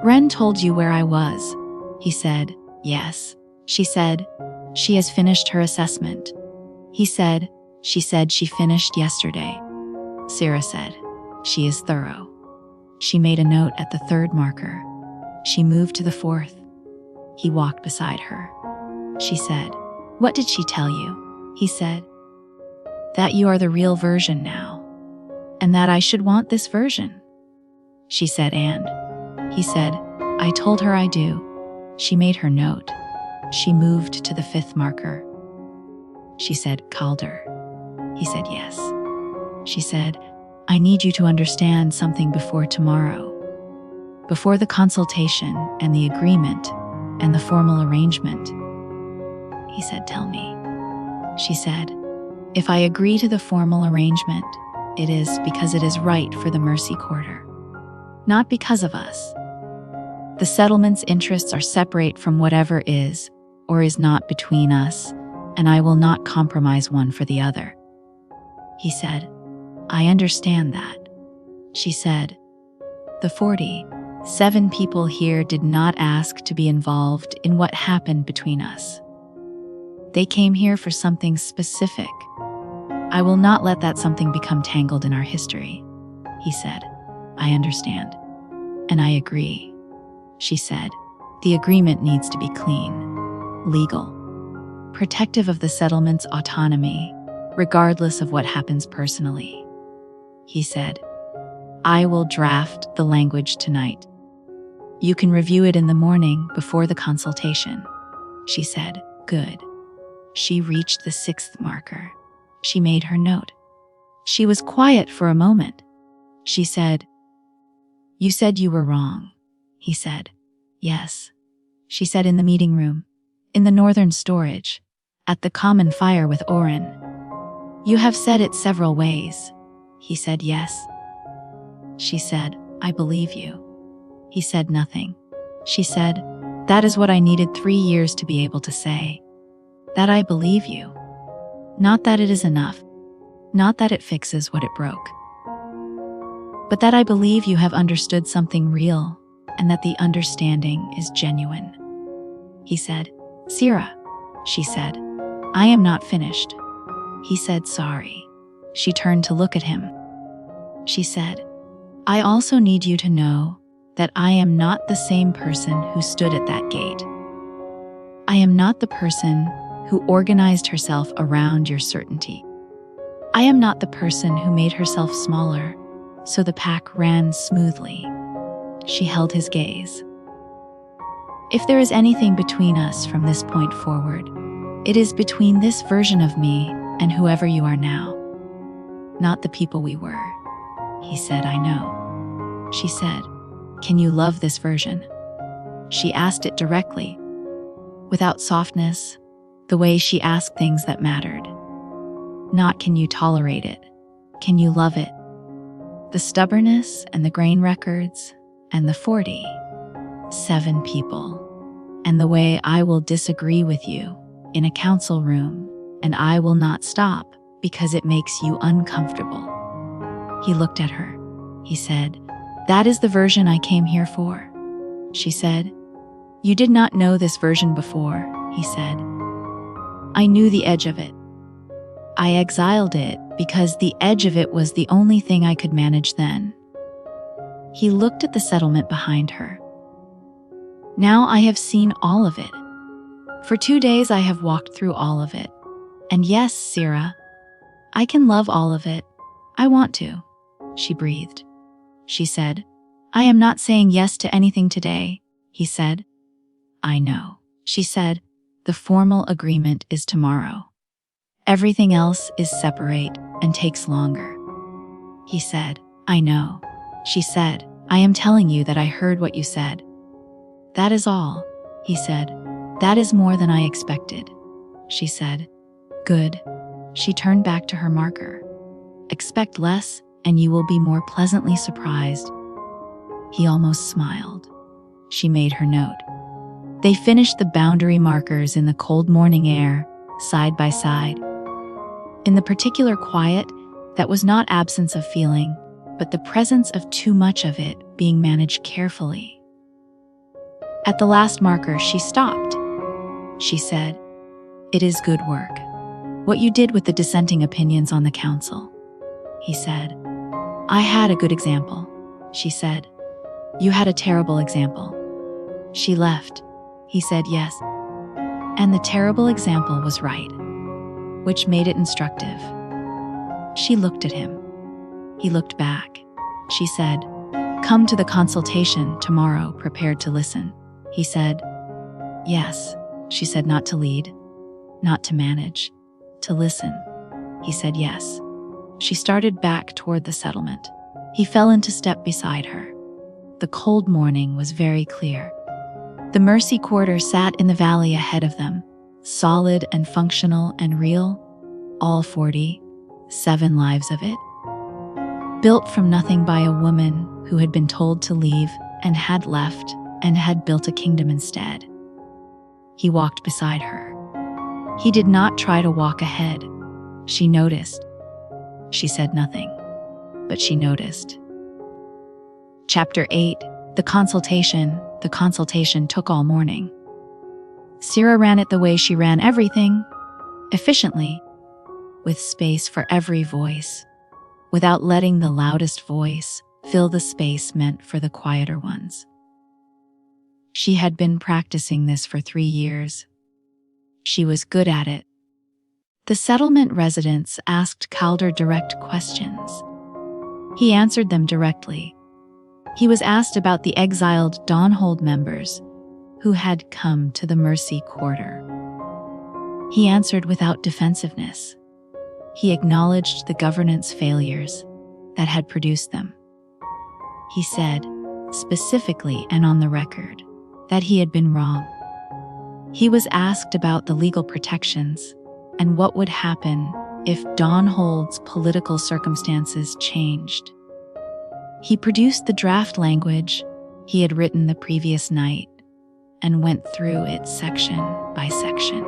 "Wren told you where I was." He said, "Yes." She said, "She has finished her assessment." He said, "She said she finished yesterday." Sera said, "She is thorough." She made a note at the 3rd marker. She moved to the 4th. He walked beside her. She said, "What did she tell you?" He said, "That you are the real version now, and that I should want this version." She said, "And?" He said, "I told her I do." She made her note. She moved to the 5th marker. She said, "Calder." He said, "Yes." She said, "I need you to understand something before tomorrow. Before the consultation and the agreement and the formal arrangement." He said, "Tell me." She said, "If I agree to the formal arrangement, it is because it is right for the Mercy Quarter, not because of us. The settlement's interests are separate from whatever is or is not between us, and I will not compromise one for the other." He said, "I understand that." She said, "The 47 people here did not ask to be involved in what happened between us. They came here for something specific. I will not let that something become tangled in our history." He said, "I understand. And I agree." She said, "The agreement needs to be clean, legal, protective of the settlement's autonomy, regardless of what happens personally." He said, "I will draft the language tonight. You can review it in the morning before the consultation." She said, "Good." She reached the 6th marker. She made her note. She was quiet for a moment. She said, "You said you were wrong." He said, "Yes." She said, "In the meeting room, in the northern storage, at the common fire with Wren. You have said it several ways." He said, "Yes." She said, "I believe you." He said nothing. She said, "That is what I needed 3 years to be able to say. That I believe you. Not that it is enough. Not that it fixes what it broke. But that I believe you have understood something real, and that the understanding is genuine." He said, "Sera," she said, "I am not finished." He said, "Sorry." She turned to look at him. She said, "I also need you to know that I am not the same person who stood at that gate. I am not the person who organized herself around your certainty. I am not the person who made herself smaller so the pack ran smoothly." She held his gaze. "If there is anything between us from this point forward, it is between this version of me and whoever you are now, not the people we were." He said, "I know." She said, "Can you love this version?" She asked it directly, without softness, the way she asked things that mattered. Not can you tolerate it. Can you love it? The stubbornness and the grain records and the 47 people and the way I will disagree with you in a council room, and I will not stop because it makes you uncomfortable. He looked at her. He said, "That is the version I came here for." She said, "You did not know this version before," he said. "I knew the edge of it. I exiled it because the edge of it was the only thing I could manage then." He looked at the settlement behind her. "Now I have seen all of it. For 2 days I have walked through all of it. And yes, Sera, I can love all of it. I want to." She breathed. She said, "I am not saying yes to anything today," he said. "I know," she said. "The formal agreement is tomorrow. Everything else is separate and takes longer." He said, "I know." She said, "I am telling you that I heard what you said." "That is all," he said. "That is more than I expected." She said, "Good." She turned back to her marker. "Expect less, and you will be more pleasantly surprised." He almost smiled. She made her note. They finished the boundary markers in the cold morning air, side by side. In the particular quiet that was not absence of feeling, but the presence of too much of it being managed carefully. At the last marker, she stopped. She said, "It is good work. What you did with the dissenting opinions on the council." He said, "I had a good example." She said, "You had a terrible example." She left. He said, "Yes. And the terrible example was right," which made it instructive. She looked at him. He looked back. She said, "Come to the consultation tomorrow prepared to listen." He said, "Yes." She said, "Not to lead, not to manage, to listen." He said, "Yes." She started back toward the settlement. He fell into step beside her. The cold morning was very clear. The Mercy Quarter sat in the valley ahead of them, solid and functional and real, all 47 lives of it. Built from nothing by a woman who had been told to leave and had left and had built a kingdom instead. He walked beside her. He did not try to walk ahead. She noticed. She said nothing, but she noticed. Chapter 8. The consultation. The consultation took all morning. Sera ran it the way she ran everything, efficiently, with space for every voice, without letting the loudest voice fill the space meant for the quieter ones. She had been practicing this for 3 years. She was good at it. The settlement residents asked Calder direct questions. He answered them directly. He was asked about the exiled Dawnhold members who had come to the Mercy Quarter. He answered without defensiveness. He acknowledged the governance failures that had produced them. He said, specifically and on the record, that he had been wrong. He was asked about the legal protections and what would happen if Dawnhold's political circumstances changed. He produced the draft language he had written the previous night and went through it section by section.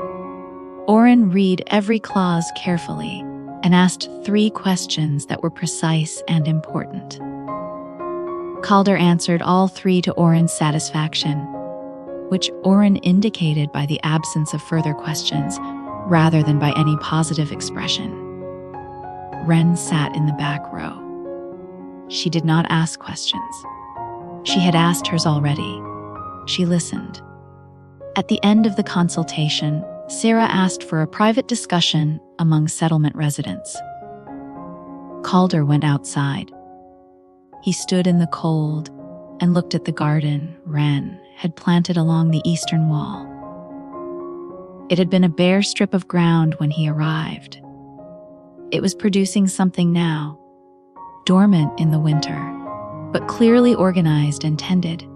Wren read every clause carefully and asked 3 questions that were precise and important. Calder answered all 3 to Wren's satisfaction, which Wren indicated by the absence of further questions rather than by any positive expression. Wren sat in the back row. She did not ask questions. She had asked hers already. She listened. At the end of the consultation, Sera asked for a private discussion among settlement residents. Calder went outside. He stood in the cold and looked at the garden Wren had planted along the eastern wall. It had been a bare strip of ground when he arrived. It was producing something now, dormant in the winter, but clearly organized and tended.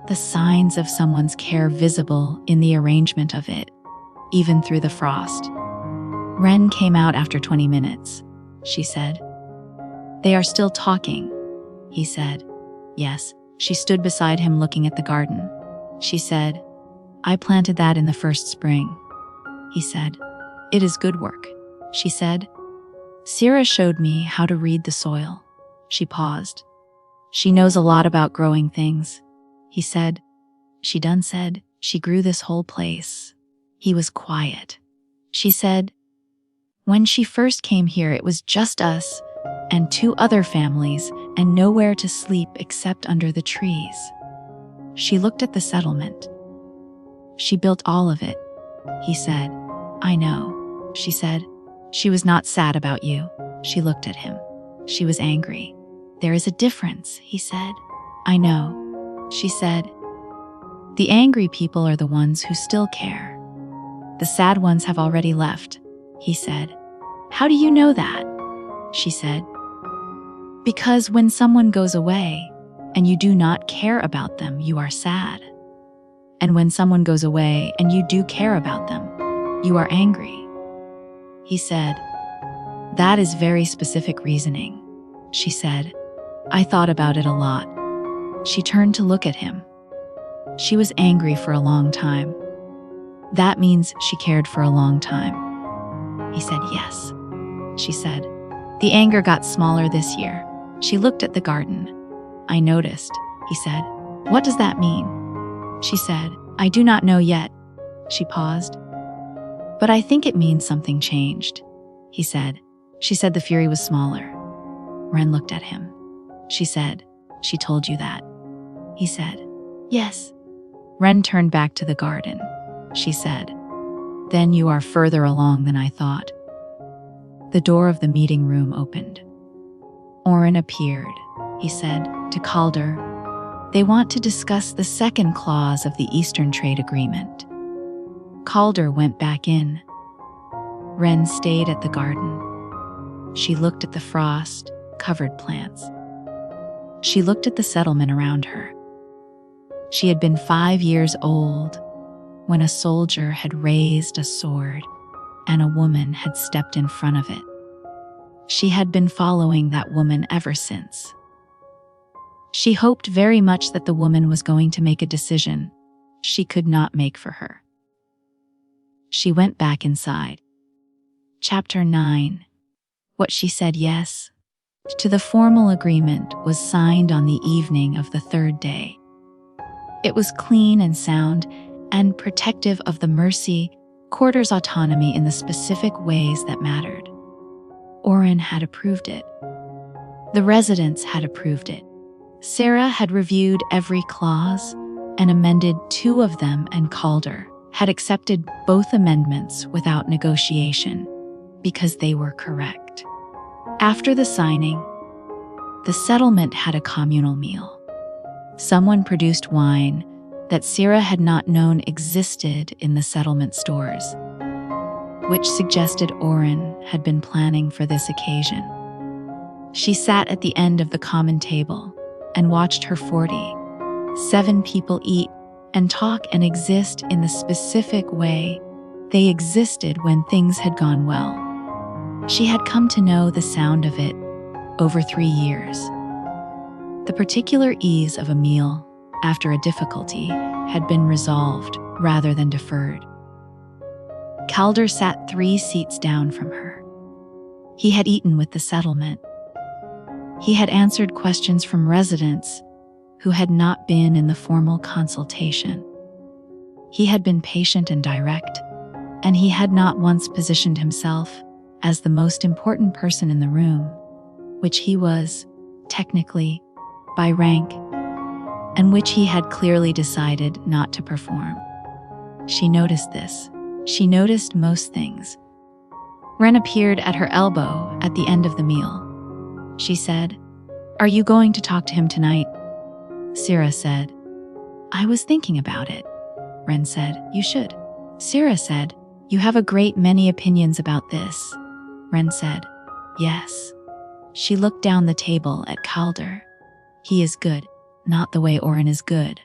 The signs of someone's care visible in the arrangement of it, even through the frost. Wren came out after 20 minutes, she said. They are still talking, he said. Yes. She stood beside him looking at the garden. She said, I planted that in the first spring. He said, It is good work, she said. Sera showed me how to read the soil. She paused. She knows a lot about growing things, he said. She done said, she grew this whole place. He was quiet. She said, When she first came here, it was just us and 2 other families and nowhere to sleep except under the trees. She looked at the settlement. She built all of it, he said. I know, she said. She was not sad about you. She looked at him. She was angry. There is a difference, he said. I know, she said. The angry people are the ones who still care. The sad ones have already left, he said. How do you know that? She said. Because when someone goes away and you do not care about them, you are sad. And when someone goes away and you do care about them, you are angry. He said, That is very specific reasoning, she said. I thought about it a lot. She turned to look at him. She was angry for a long time. That means she cared for a long time. He said, Yes, she said. The anger got smaller this year. She looked at the garden. I noticed, he said. What does that mean? She said, I do not know yet. She paused. But I think it means something changed, he said. She said the fury was smaller. Wren looked at him. She said, She told you that. He said, Yes. Wren turned back to the garden. She said, Then you are further along than I thought. The door of the meeting room opened. Wren appeared, he said, to Calder. They want to discuss the second clause of the Eastern Trade Agreement. Calder went back in. Wren stayed at the garden. She looked at the frost-covered plants. She looked at the settlement around her. She had been 5 years old when a soldier had raised a sword and a woman had stepped in front of it. She had been following that woman ever since. She hoped very much that the woman was going to make a decision she could not make for her. She went back inside. Chapter 9. What she said yes to the formal agreement was signed on the evening of the 3rd day. It was clean and sound and protective of the Mercy Quarter's autonomy in the specific ways that mattered. Wren had approved it. The residents had approved it. Sera had reviewed every clause and amended 2 of them, and Calder had accepted both amendments without negotiation because they were correct. After the signing, the settlement had a communal meal. Someone produced wine that Sera had not known existed in the settlement stores, which suggested Wren had been planning for this occasion. She sat at the end of the common table and watched her 47 people eat and talk and exist in the specific way they existed when things had gone well. She had come to know the sound of it over 3 years. The particular ease of a meal after a difficulty had been resolved rather than deferred. Calder sat 3 seats down from her. He had eaten with the settlement. He had answered questions from residents who had not been in the formal consultation. He had been patient and direct, and he had not once positioned himself as the most important person in the room, which he was, technically, by rank, and which he had clearly decided not to perform. She noticed this. She noticed most things. Wren appeared at her elbow at the end of the meal. She said, "Are you going to talk to him tonight?" Sera said, "I was thinking about it." Wren said, "You should." Sera said, "You have a great many opinions about this." Wren said, "Yes." She looked down the table at Calder. "He is good, not the way Wren is good.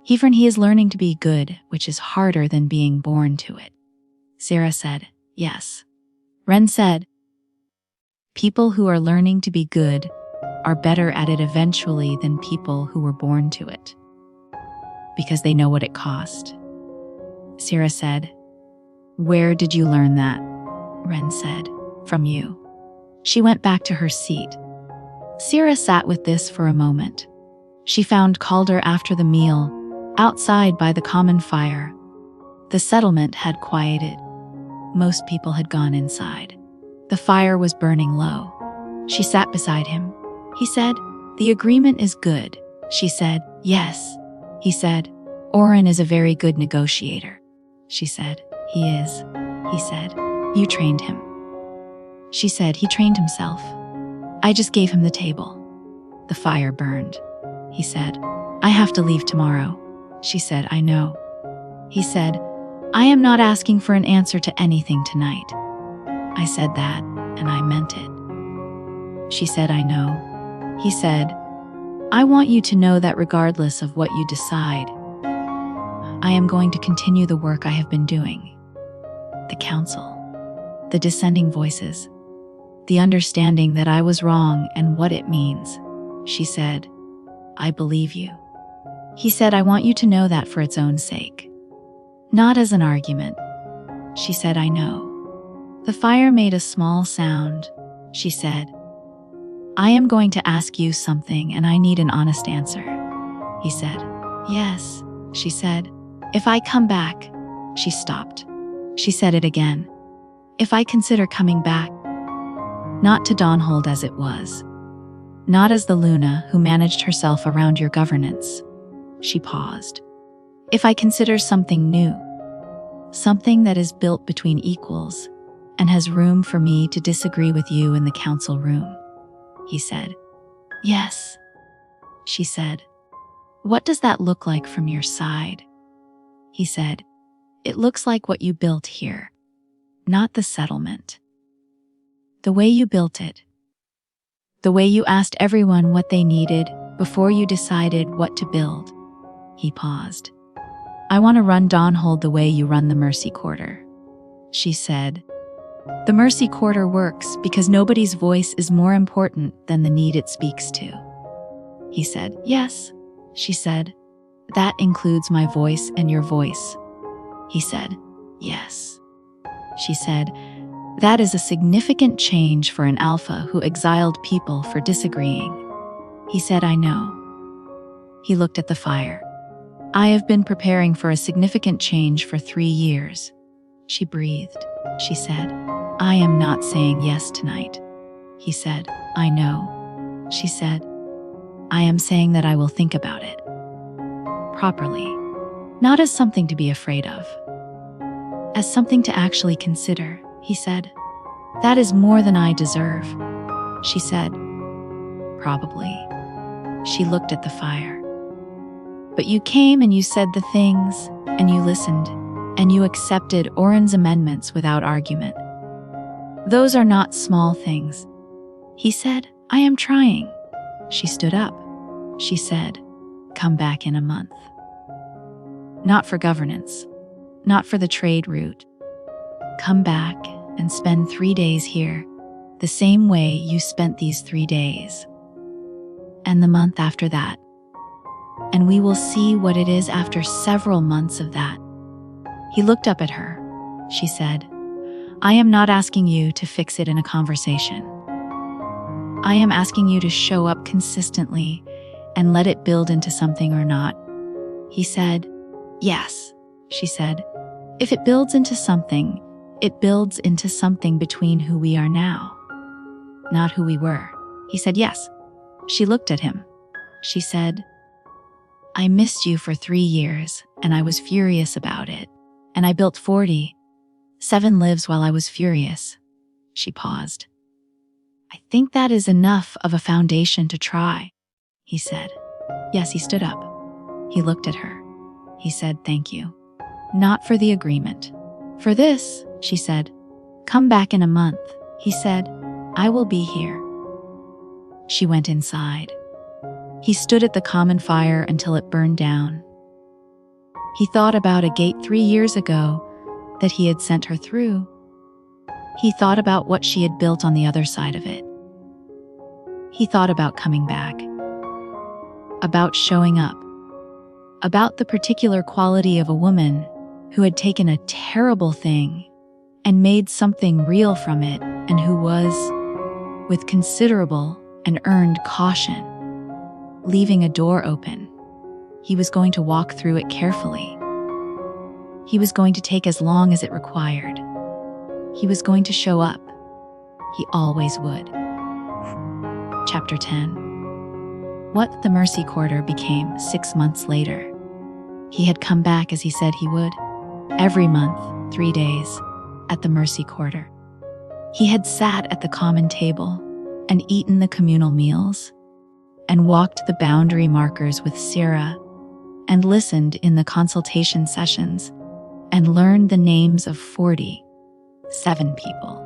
He is learning to be good, which is harder than being born to it." Sera said, Yes. Wren said, people who are learning to be good are better at it eventually than people who were born to it, because they know what it cost. Sera said, where did you learn that? Wren said, from you. She went back to her seat. Sera sat with this for a moment. She found Calder after the meal, outside by the common fire. The settlement had quieted. Most people had gone inside. The fire was burning low. She sat beside him. He said, the agreement is good. She said, yes. He said, Oren is a very good negotiator. She said, he is. He said, you trained him. She said, he trained himself. I just gave him the table. The fire burned. He said, I have to leave tomorrow. She said, I know. He said, I am not asking for an answer to anything tonight. I said that, and I meant it. She said, I know. He said, I want you to know that regardless of what you decide, I am going to continue the work I have been doing. The council, the dissenting voices, the understanding that I was wrong and what it means. She said, I believe you. He said, I want you to know that for its own sake, not as an argument. She said, I know. The fire made a small sound. She said, I am going to ask you something and I need an honest answer. He said, yes. She said, if I come back. She stopped. She said it again. If I consider coming back. Not to Dawnhold as it was. Not as the Luna who managed herself around your governance. She paused. If I consider something new. Something that is built between equals and has room for me to disagree with you in the council room. He said, yes. She said, what does that look like from your side? He said, it looks like what you built here, not the settlement. The way you built it. The way you asked everyone what they needed before you decided what to build. He paused. I want to run Dawnhold the way you run the Mercy Quarter. She said, the Mercy Quarter works because nobody's voice is more important than the need it speaks to. He said, yes. She said, that includes my voice and your voice. He said, yes. She said, that is a significant change for an alpha who exiled people for disagreeing. He said, I know. He looked at the fire. I have been preparing for a significant change for 3 years. She breathed. She said, I am not saying yes tonight. He said, I know. She said, I am saying that I will think about it. Properly. Not as something to be afraid of. As something to actually consider, he said. That is more than I deserve. She said, probably. She looked at the fire. But you came and you said the things, and you listened, and you accepted Oren's amendments without argument. Those are not small things. He said, I am trying. She stood up. She said, come back in a month. Not for governance, not for the trade route. Come back and spend 3 days here, the same way you spent these 3 days. And the month after that. And we will see what it is after several months of that. He looked up at her. She said, I am not asking you to fix it in a conversation. I am asking you to show up consistently and let it build into something or not. He said, yes. She said, if it builds into something, it builds into something between who we are now, not who we were. He said, yes. She looked at him. She said, I missed you for 3 years, and I was furious about it. And I built 47 lives while I was furious. She paused. I think that is enough of a foundation to try, he said. Yes, he stood up. He looked at her. He said, thank you. Not for the agreement. For this, she said. Come back in a month, he said. I will be here. She went inside. He stood at the common fire until it burned down. He thought about a gate 3 years ago that he had sent her through. He thought about what she had built on the other side of it. He thought about coming back, about showing up, about the particular quality of a woman who had taken a terrible thing and made something real from it, and who was, with considerable and earned caution, leaving a door open. He was going to walk through it carefully. He was going to take as long as it required. He was going to show up. He always would. Chapter 10. What the Mercy Quarter became 6 months later. He had come back as he said he would, every month, 3 days, at the Mercy Quarter. He had sat at the common table and eaten the communal meals, and walked the boundary markers with Sera, and listened in the consultation sessions, and learned the names of 47 people.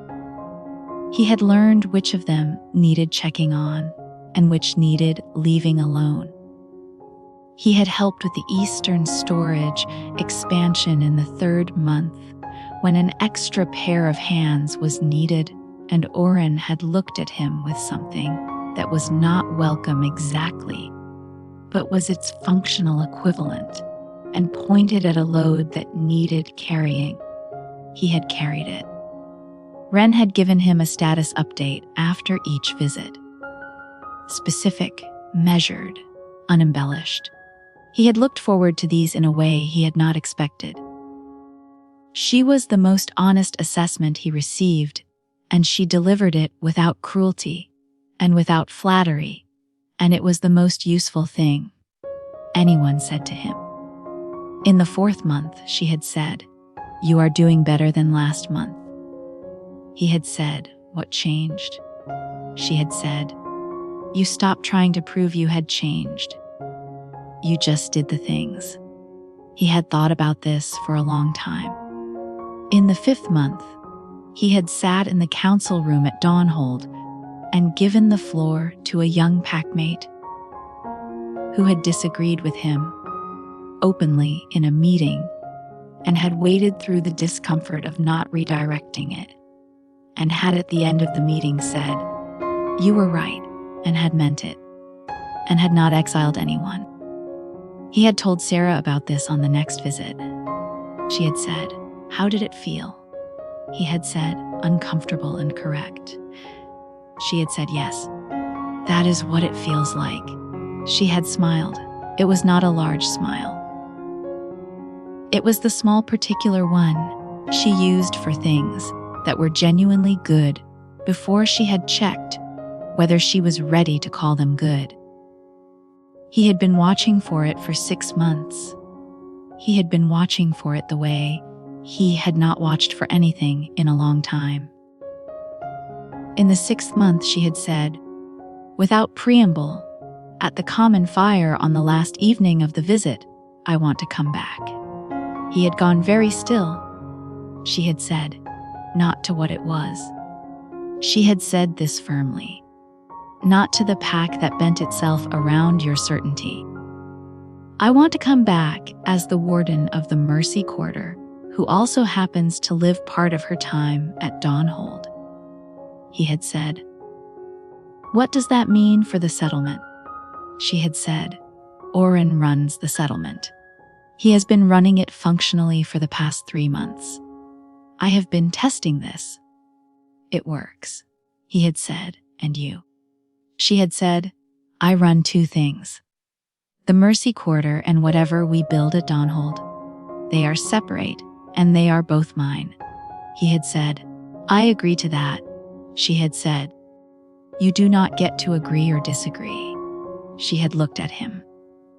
He had learned which of them needed checking on, and which needed leaving alone. He had helped with the Eastern storage expansion in the 3rd month, when an extra pair of hands was needed, and Wren had looked at him with something that was not welcome exactly, but was its functional equivalent, and pointed at a load that needed carrying. He had carried it. Wren had given him a status update after each visit. Specific, measured, unembellished. He had looked forward to these in a way he had not expected. She was the most honest assessment he received, and she delivered it without cruelty and without flattery, and it was the most useful thing anyone said to him. In the 4th month, she had said, "You are doing better than last month." He had said, "What changed?" She had said, "You stopped trying to prove you had changed. You just did the things." He had thought about this for a long time. In the 5th month, he had sat in the council room at Dawnhold and given the floor to a young packmate who had disagreed with him openly in a meeting, and had waded through the discomfort of not redirecting it, and had at the end of the meeting said, "You were right," and had meant it, and had not exiled anyone. He had told Sera about this on the next visit. She had said, "How did it feel?" He had said, "Uncomfortable and correct." She had said, "Yes, that is what it feels like." She had smiled. It was not a large smile. It was the small particular one she used for things that were genuinely good before she had checked whether she was ready to call them good. He had been watching for it for 6 months. He had been watching for it the way he had not watched for anything in a long time. In the 6th month, she had said, without preamble, at the common fire on the last evening of the visit, "I want to come back." He had gone very still. She had said, not to what it was. She had said this firmly. Not to the pack that bent itself around your certainty. "I want to come back as the warden of the Mercy Quarter, who also happens to live part of her time at Dawnhold." He had said, "What does that mean for the settlement?" She had said, "Wren runs the settlement. He has been running it functionally for the past 3 months. I have been testing this. It works." He had said, "And you?" She had said, "I run 2 things. The Mercy Quarter and whatever we build at Dawnhold. They are separate, and they are both mine." He had said, "I agree to that." She had said, "You do not get to agree or disagree." She had looked at him.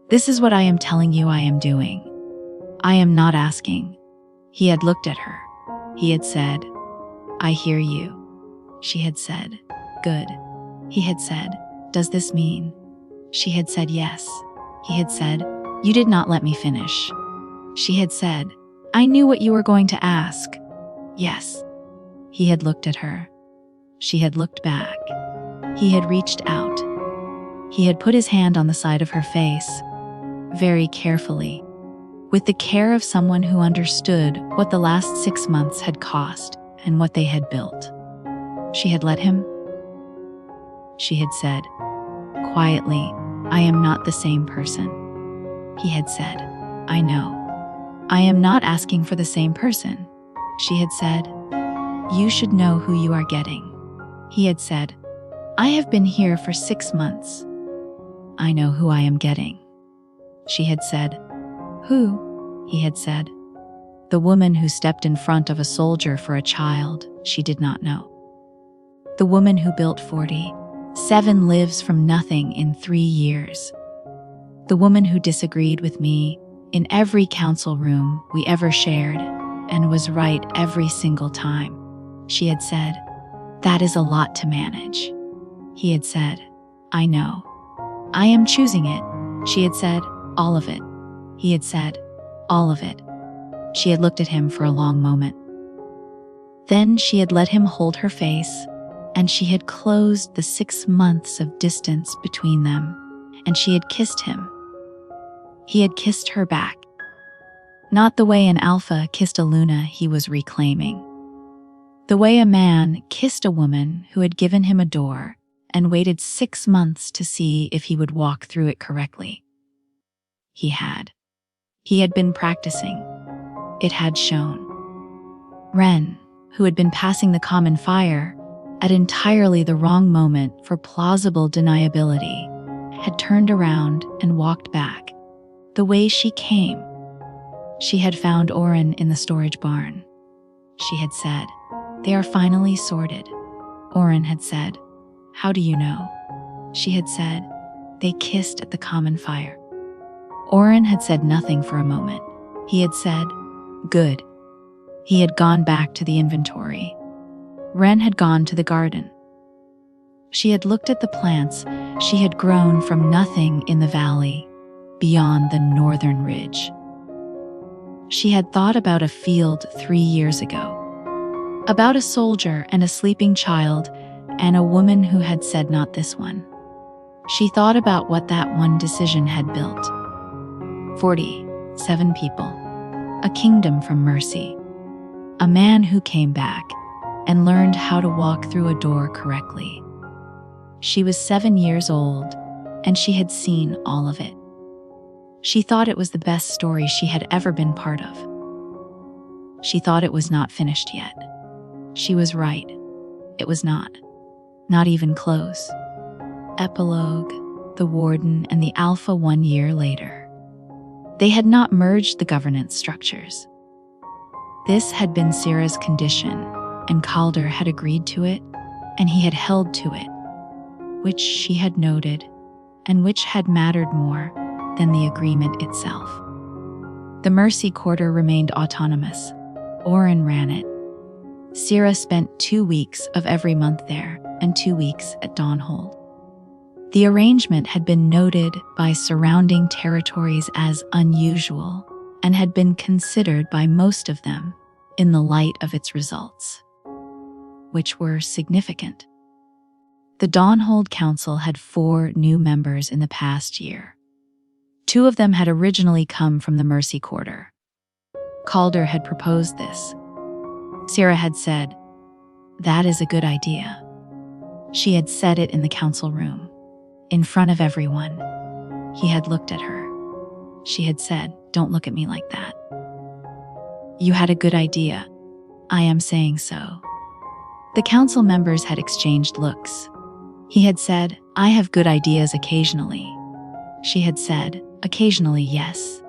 "This is what I am telling you I am doing. I am not asking." He had looked at her. He had said, "I hear you." She had said, "Good." He had said, "Does this mean?" She had said, "Yes." He had said, "You did not let me finish." She had said, "I knew what you were going to ask." "Yes." He had looked at her. She had looked back. He had reached out. He had put his hand on the side of her face, very carefully, with the care of someone who understood what the last 6 months had cost and what they had built. She had let him. She had said, quietly, I am not the same person. He had said, I know. I am not asking for the same person. She had said, you should know who you are getting. He had said, I have been here for 6 months. I know who I am getting. She had said, who? He had said, the woman who stepped in front of a soldier for a child she did not know. The woman who built 47 lives from nothing in 3 years. The woman who disagreed with me in every council room we ever shared and was right every single time. She had said, that is a lot to manage. He had said, I know. I am choosing it. She had said, all of it. He had said, all of it. She had looked at him for a long moment. Then she had let him hold her face, and she had closed the 6 months of distance between them, and she had kissed him. He had kissed her back. Not the way an alpha kissed a Luna he was reclaiming. The way a man kissed a woman who had given him a door and waited 6 months to see if he would walk through it correctly. He had. He had been practicing. It had shown. Wren, who had been passing the common fire at entirely the wrong moment for plausible deniability, had turned around and walked back, the way she came. She had found Wren in the storage barn. She had said, they are finally sorted. Wren had said, how do you know? She had said, they kissed at the common fire. Wren had said nothing for a moment. He had said, good. He had gone back to the inventory. Wren had gone to the garden. She had looked at the plants she had grown from nothing in the valley, beyond the northern ridge. She had thought about a field 3 years ago, about a soldier and a sleeping child and a woman who had said not this one. She thought about what that one decision had built. 47 people, a kingdom from mercy, a man who came back and learned how to walk through a door correctly. She was 7 years old, and she had seen all of it. She thought it was the best story she had ever been part of. She thought it was not finished yet. She was right. It was not. Not even close. Epilogue, the Warden and the Alpha 1 year later. They had not merged the governance structures. This had been Sera's condition, and Calder had agreed to it, and he had held to it, which she had noted, and which had mattered more than the agreement itself. The Mercy Quarter remained autonomous. Wren ran it. Sera spent 2 weeks of every month there, and 2 weeks at Dawnhold. The arrangement had been noted by surrounding territories as unusual, and had been considered by most of them in the light of its results, which were significant. The Dawnhold Council had 4 new members in the past year. 2 of them had originally come from the Mercy Quarter. Calder had proposed this. Sera had said, that is a good idea. She had said it in the council room, in front of everyone. He had looked at her. She had said, don't look at me like that. You had a good idea. I am saying so. The council members had exchanged looks. He had said, I have good ideas occasionally. She had said, occasionally, yes.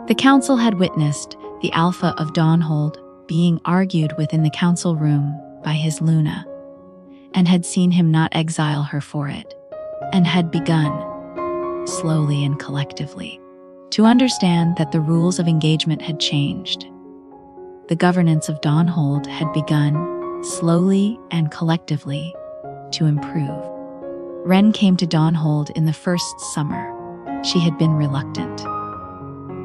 The council had witnessed the Alpha of Dawnhold being argued within the council room by his Luna, and had seen him not exile her for it, and had begun, slowly and collectively, to understand that the rules of engagement had changed. The governance of Dawnhold had begun, slowly and collectively, to improve. Wren came to Dawnhold in the first summer. She had been reluctant.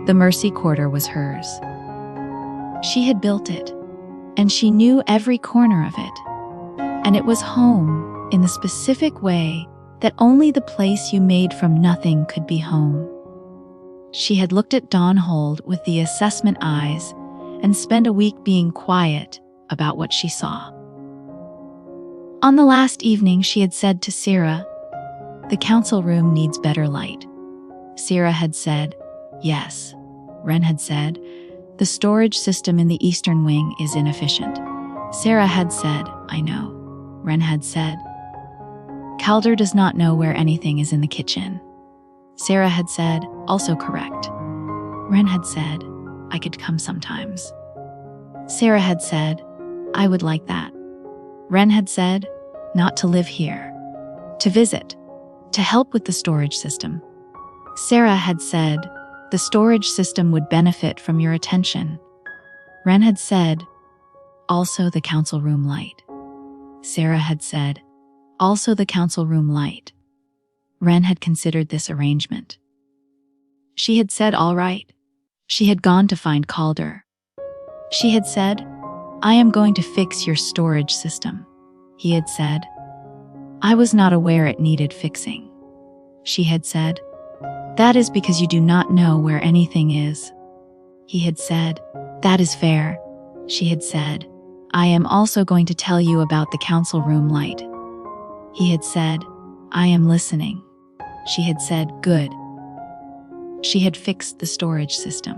The Mercy Quarter was hers. She had built it, and she knew every corner of it. And it was home in the specific way that only the place you made from nothing could be home. She had looked at Dawnhold with the assessment eyes and spent a week being quiet about what she saw. On the last evening, she had said to Sera, "The council room needs better light." Sera had said, "Yes." Wren had said, "The storage system in the eastern wing is inefficient." Sera had said, "I know." Wren had said, "Calder does not know where anything is in the kitchen." Sera had said, "Also correct." Wren had said, "I could come sometimes." Sera had said, "I would like that." Wren had said, "Not to live here. To visit. To help with the storage system." Sera had said, "The storage system would benefit from your attention." Wren had said, "Also the council room light." Sera had said, "Also the council room light." Wren had considered this arrangement. She had said, "All right." She had gone to find Calder. She had said, "I am going to fix your storage system." He had said, "I was not aware it needed fixing." She had said, "That is because you do not know where anything is." He had said, "That is fair." She had said, "I am also going to tell you about the council room light." He had said, "I am listening." She had said, "Good." She had fixed the storage system.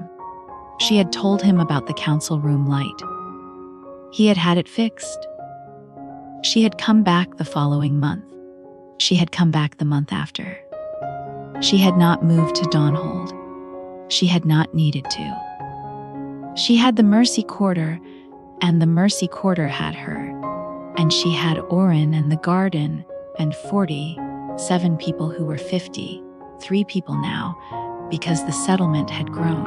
She had told him about the council room light. He had had it fixed. She had come back the following month. She had come back the month after. She had not moved to Dawnhold. She had not needed to. She had the Mercy Quarter, and the Mercy Quarter had her. And she had Oren and the garden, and 47 people who were 53 people now, because the settlement had grown.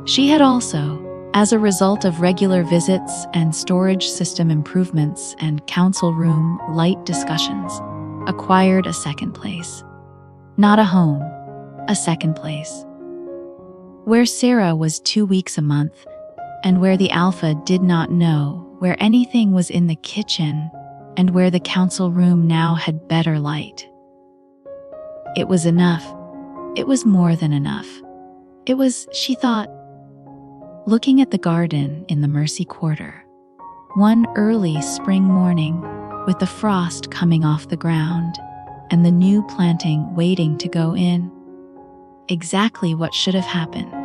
She had also, as a result of regular visits and storage system improvements and council room light discussions, acquired a second place. Not a home, a second place. Where Sera was 2 weeks a month, and where the Alpha did not know where anything was in the kitchen, and where the council room now had better light. It was enough. It was more than enough. It was, she thought, looking at the garden in the Mercy Quarter, one early spring morning, with the frost coming off the ground, and the new planting waiting to go in. Exactly what should have happened.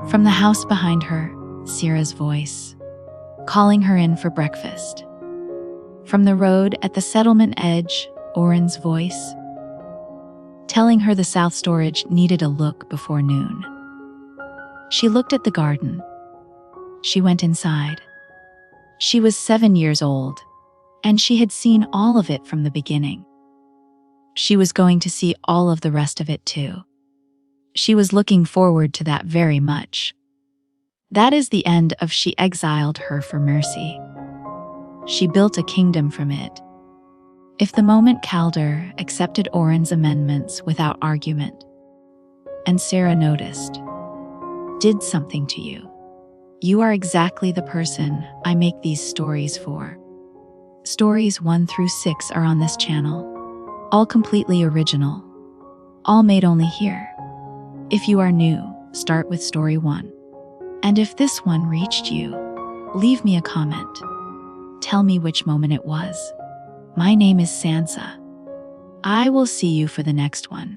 From the house behind her, Sera's voice, calling her in for breakfast. From the road at the settlement edge, Oren's voice, telling her the south storage needed a look before noon. She looked at the garden. She went inside. She was 7 years old, and she had seen all of it from the beginning. She was going to see all of the rest of it too. She was looking forward to that very much. That is the end of She Exiled Her for Mercy. She built a kingdom from it. If the moment Calder accepted Oren's amendments without argument, and Sera noticed, did something to you. You are exactly the person I make these stories for. Stories 1 through 6 are on this channel, all completely original, all made only here. If you are new, start with story 1. And if this one reached you, leave me a comment. Tell me which moment it was. My name is Sansa. I will see you for the next one.